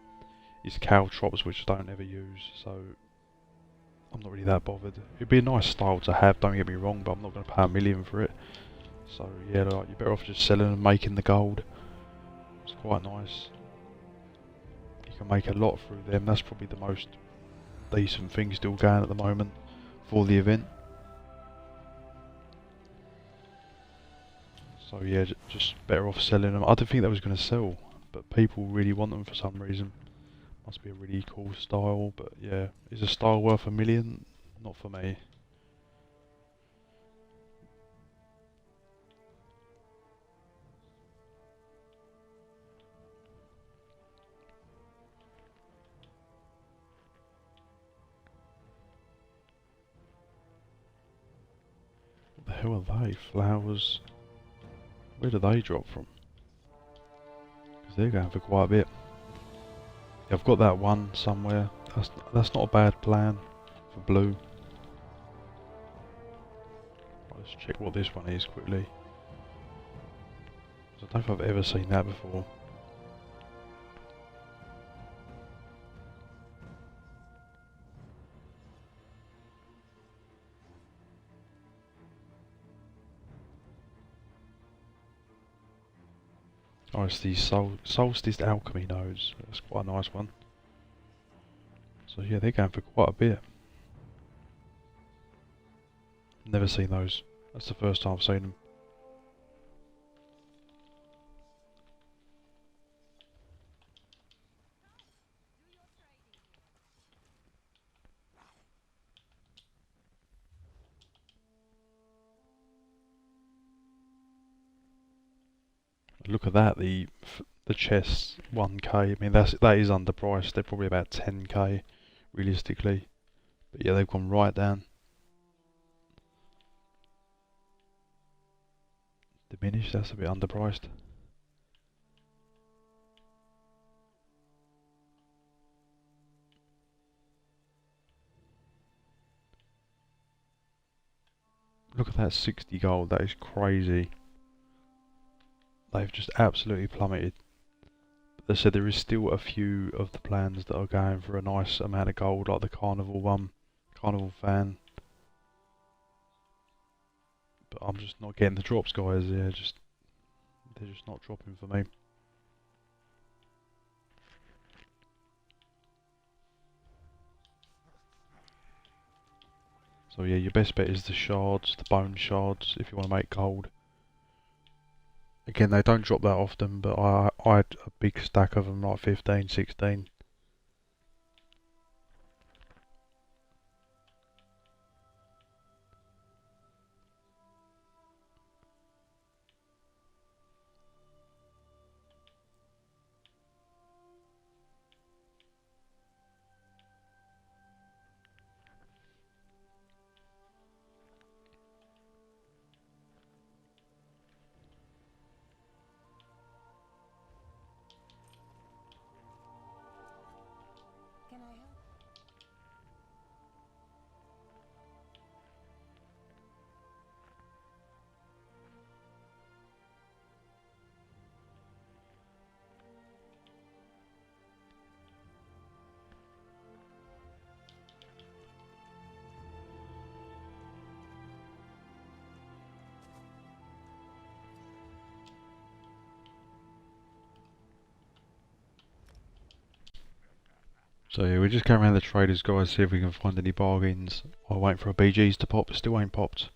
is caltrops, which I don't ever use, so I'm not really that bothered. It'd be a nice style to have, don't get me wrong, but I'm not going to pay $1 million for it. So yeah, like, you're better off just selling and making the gold. It's quite nice. You can make a lot through them. That's probably the most decent thing still going at the moment for the event. So yeah, just better off selling them. I didn't think that was going to sell, but people really want them for some reason. Must be a really cool style, but yeah, is a style worth $1 million? Not for me. What the hell are they? Flowers? Where do they drop from? Because they're going for quite a bit. Yeah, I've got that one somewhere. That's not a bad plan for blue. Let's check what this one is quickly. 'Cause I don't think I've ever seen that before. Oh, it's the Solstice Alchemy nodes. That's quite a nice one. So yeah, they're going for quite a bit. Never seen those. That's the first time I've seen them. Look at that, the chests 1k. I mean that is underpriced. They're probably about 10k realistically. But yeah, they've gone right down. Diminished, that's a bit underpriced. Look at that 60 gold, that is crazy. They've just absolutely plummeted. But they said there is still a few of the plans that are going for a nice amount of gold, like the Carnival one, Carnival fan. But I'm just not getting the drops, guys. Yeah, they're just not dropping for me. So yeah, your best bet is the shards, the bone shards, if you want to make gold. Again, they don't drop that often, but I had a big stack of them, like 15, 16. Can I help? So yeah, we're just going around the traders, guys, see if we can find any bargains. I'll wait for a BGs to pop, still ain't popped.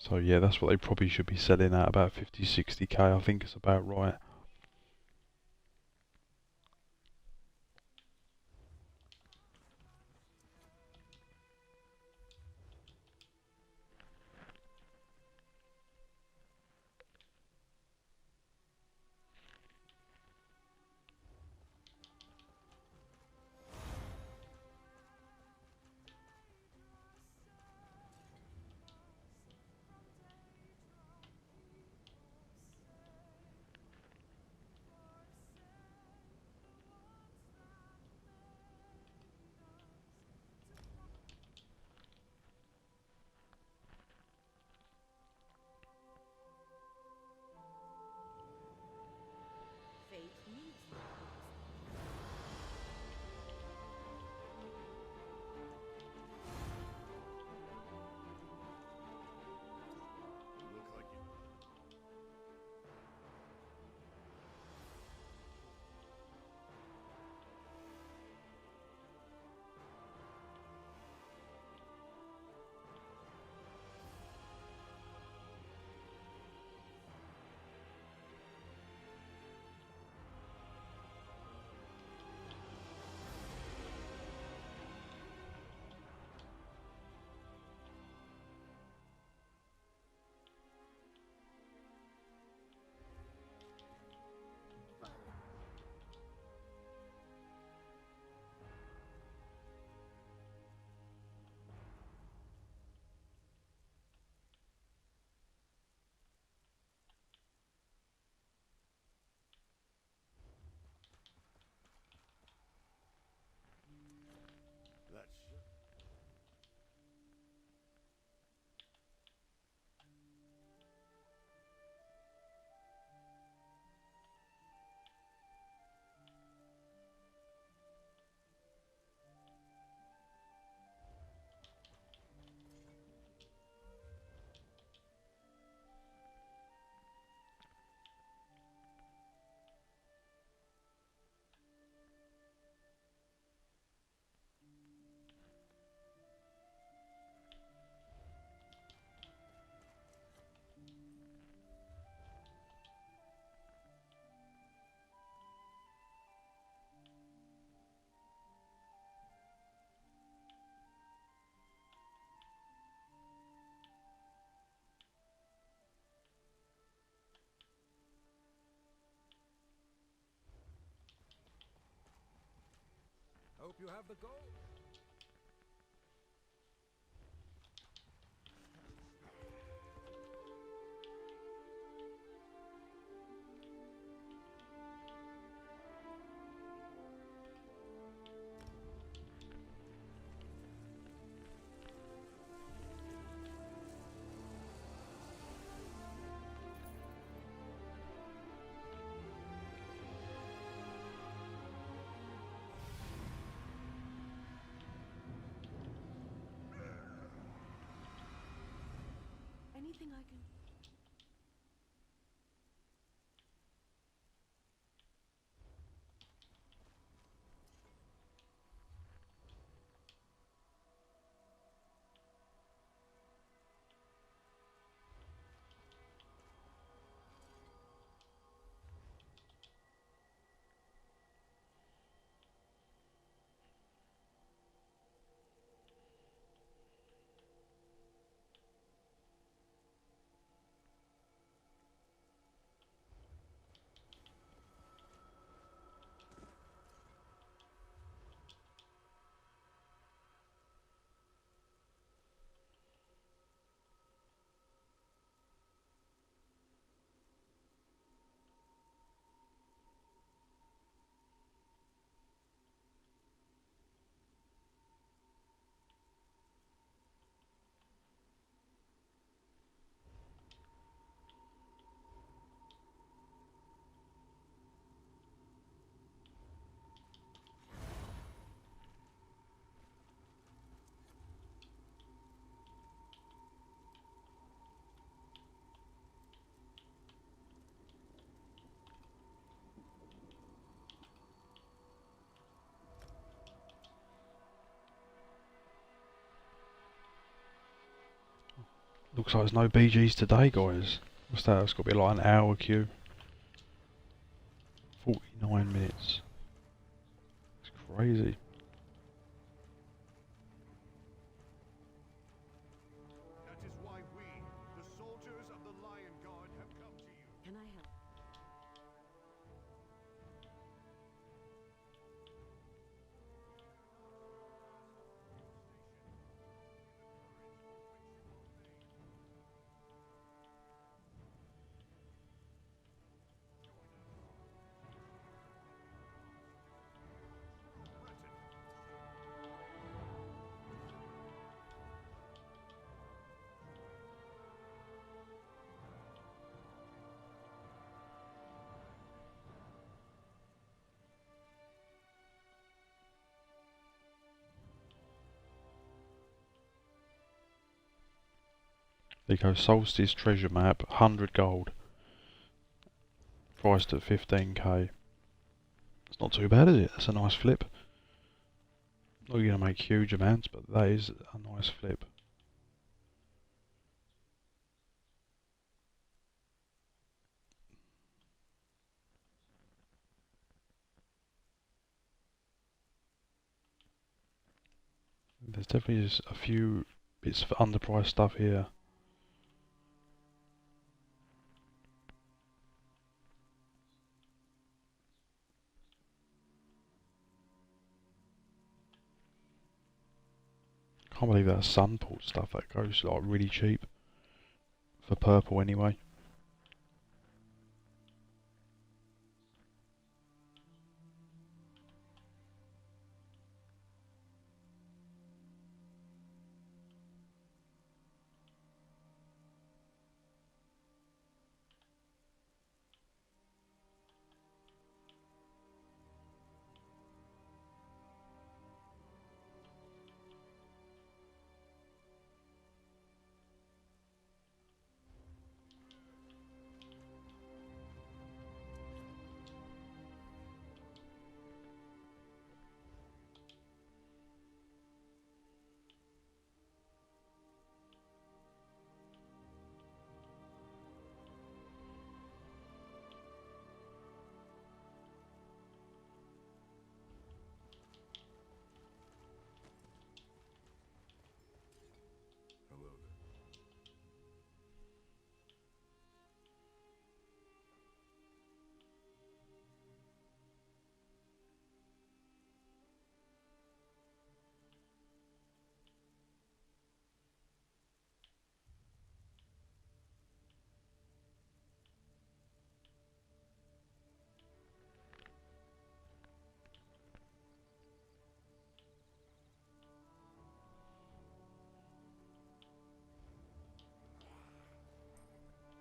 So yeah, that's what they probably should be selling at, about 50, 60k. I think it's about right. Fate needs you. You look like you. That's Hope you have the gold. Anything I can... Looks like there's no BGs today, guys. What's that? It's got to be like an hour queue. 49 minutes. It's crazy. That is why we, the soldiers of the Lion Guard, have come to you. Can I help? There you go, Solstice treasure map, 100 gold. Priced at 15k. It's not too bad, is it? That's a nice flip. Not going to make huge amounts, but that is a nice flip. There's definitely just a few bits of underpriced stuff here. Can't believe that Sunport stuff that goes like really cheap. For purple anyway. Hello there.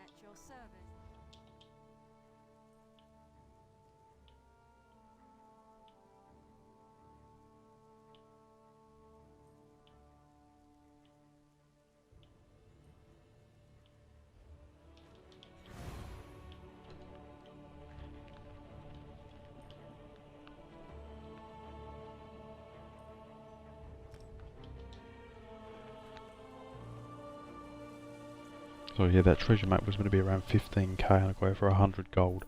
At your service. So yeah, that treasure map was going to be around 15k and I got it for 100 gold.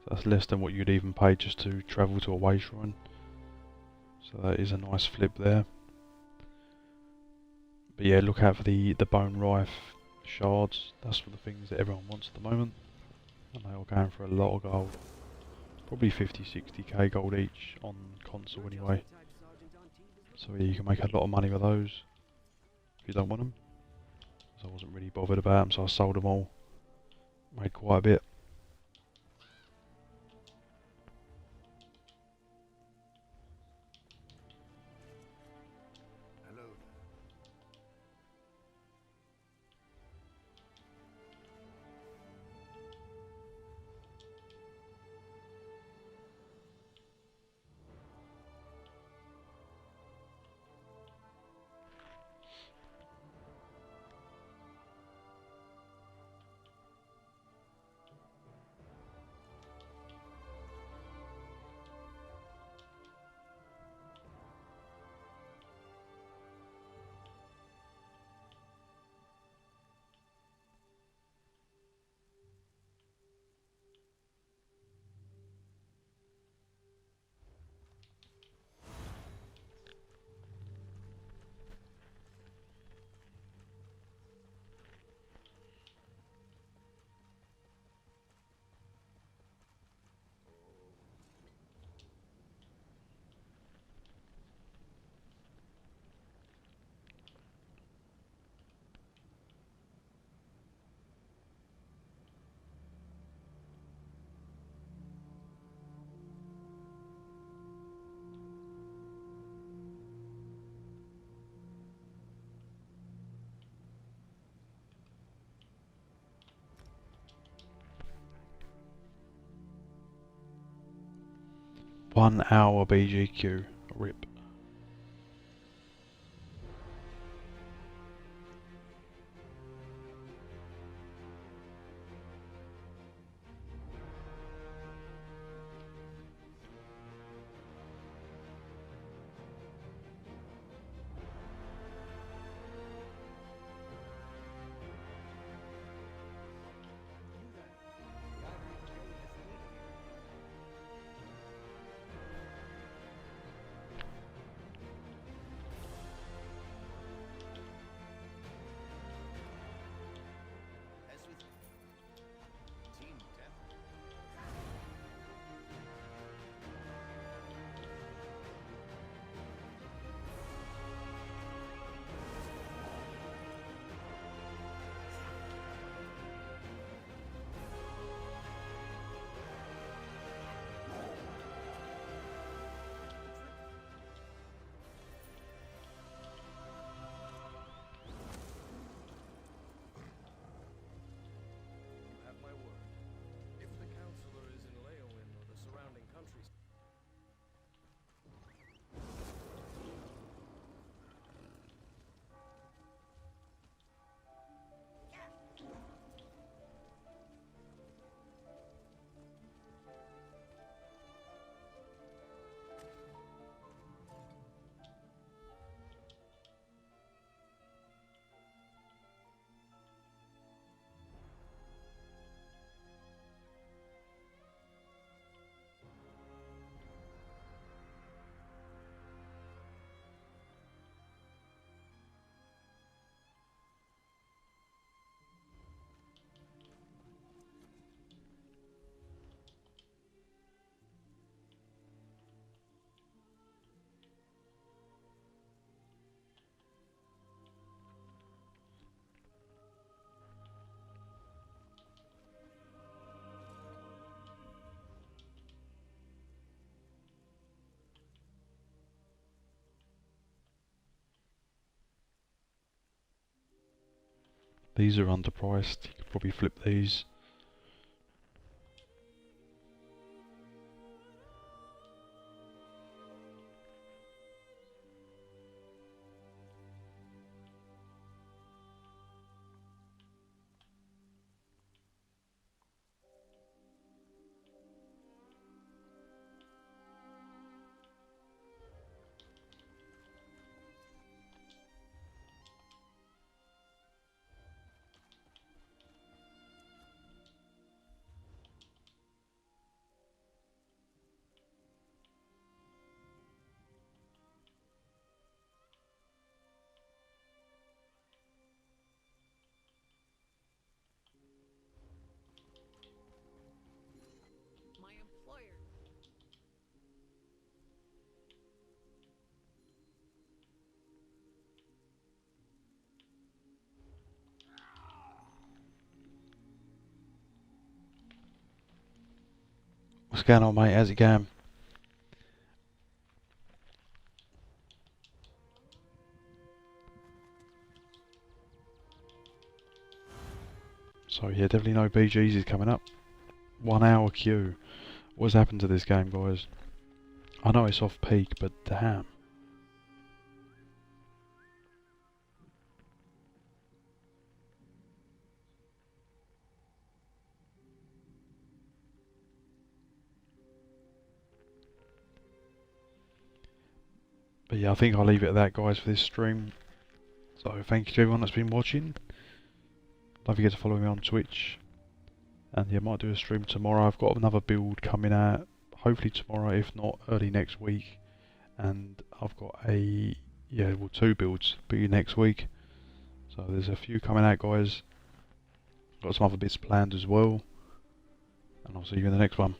So that's less than what you'd even pay just to travel to a way shrine. So that is a nice flip there. But yeah, look out for the bone rife shards. That's for the things that everyone wants at the moment. And they are going for a lot of gold. Probably 50-60k gold each on console anyway. So yeah, you can make a lot of money with those if you don't want them. So I wasn't really bothered about them, so I sold them all. Made quite a bit. Hello there. 1 hour BGQ. Rip. As with Team Death. You have my word. If the counselor is in Leowin or the surrounding countries, These are underpriced. You could probably flip these. My employer. What's going on, mate? How's it going? So yeah, definitely no BGs is coming up. 1 hour queue. What's happened to this game, guys? I know it's off peak, but damn. But yeah, I think I'll leave it at that, guys, for this stream. So thank you to everyone that's been watching. Don't forget to follow me on Twitch. And yeah, might do a stream tomorrow. I've got another build coming out, hopefully tomorrow, if not early next week. And I've got well, 2 builds be next week. So there's a few coming out, guys. Got some other bits planned as well. And I'll see you in the next one.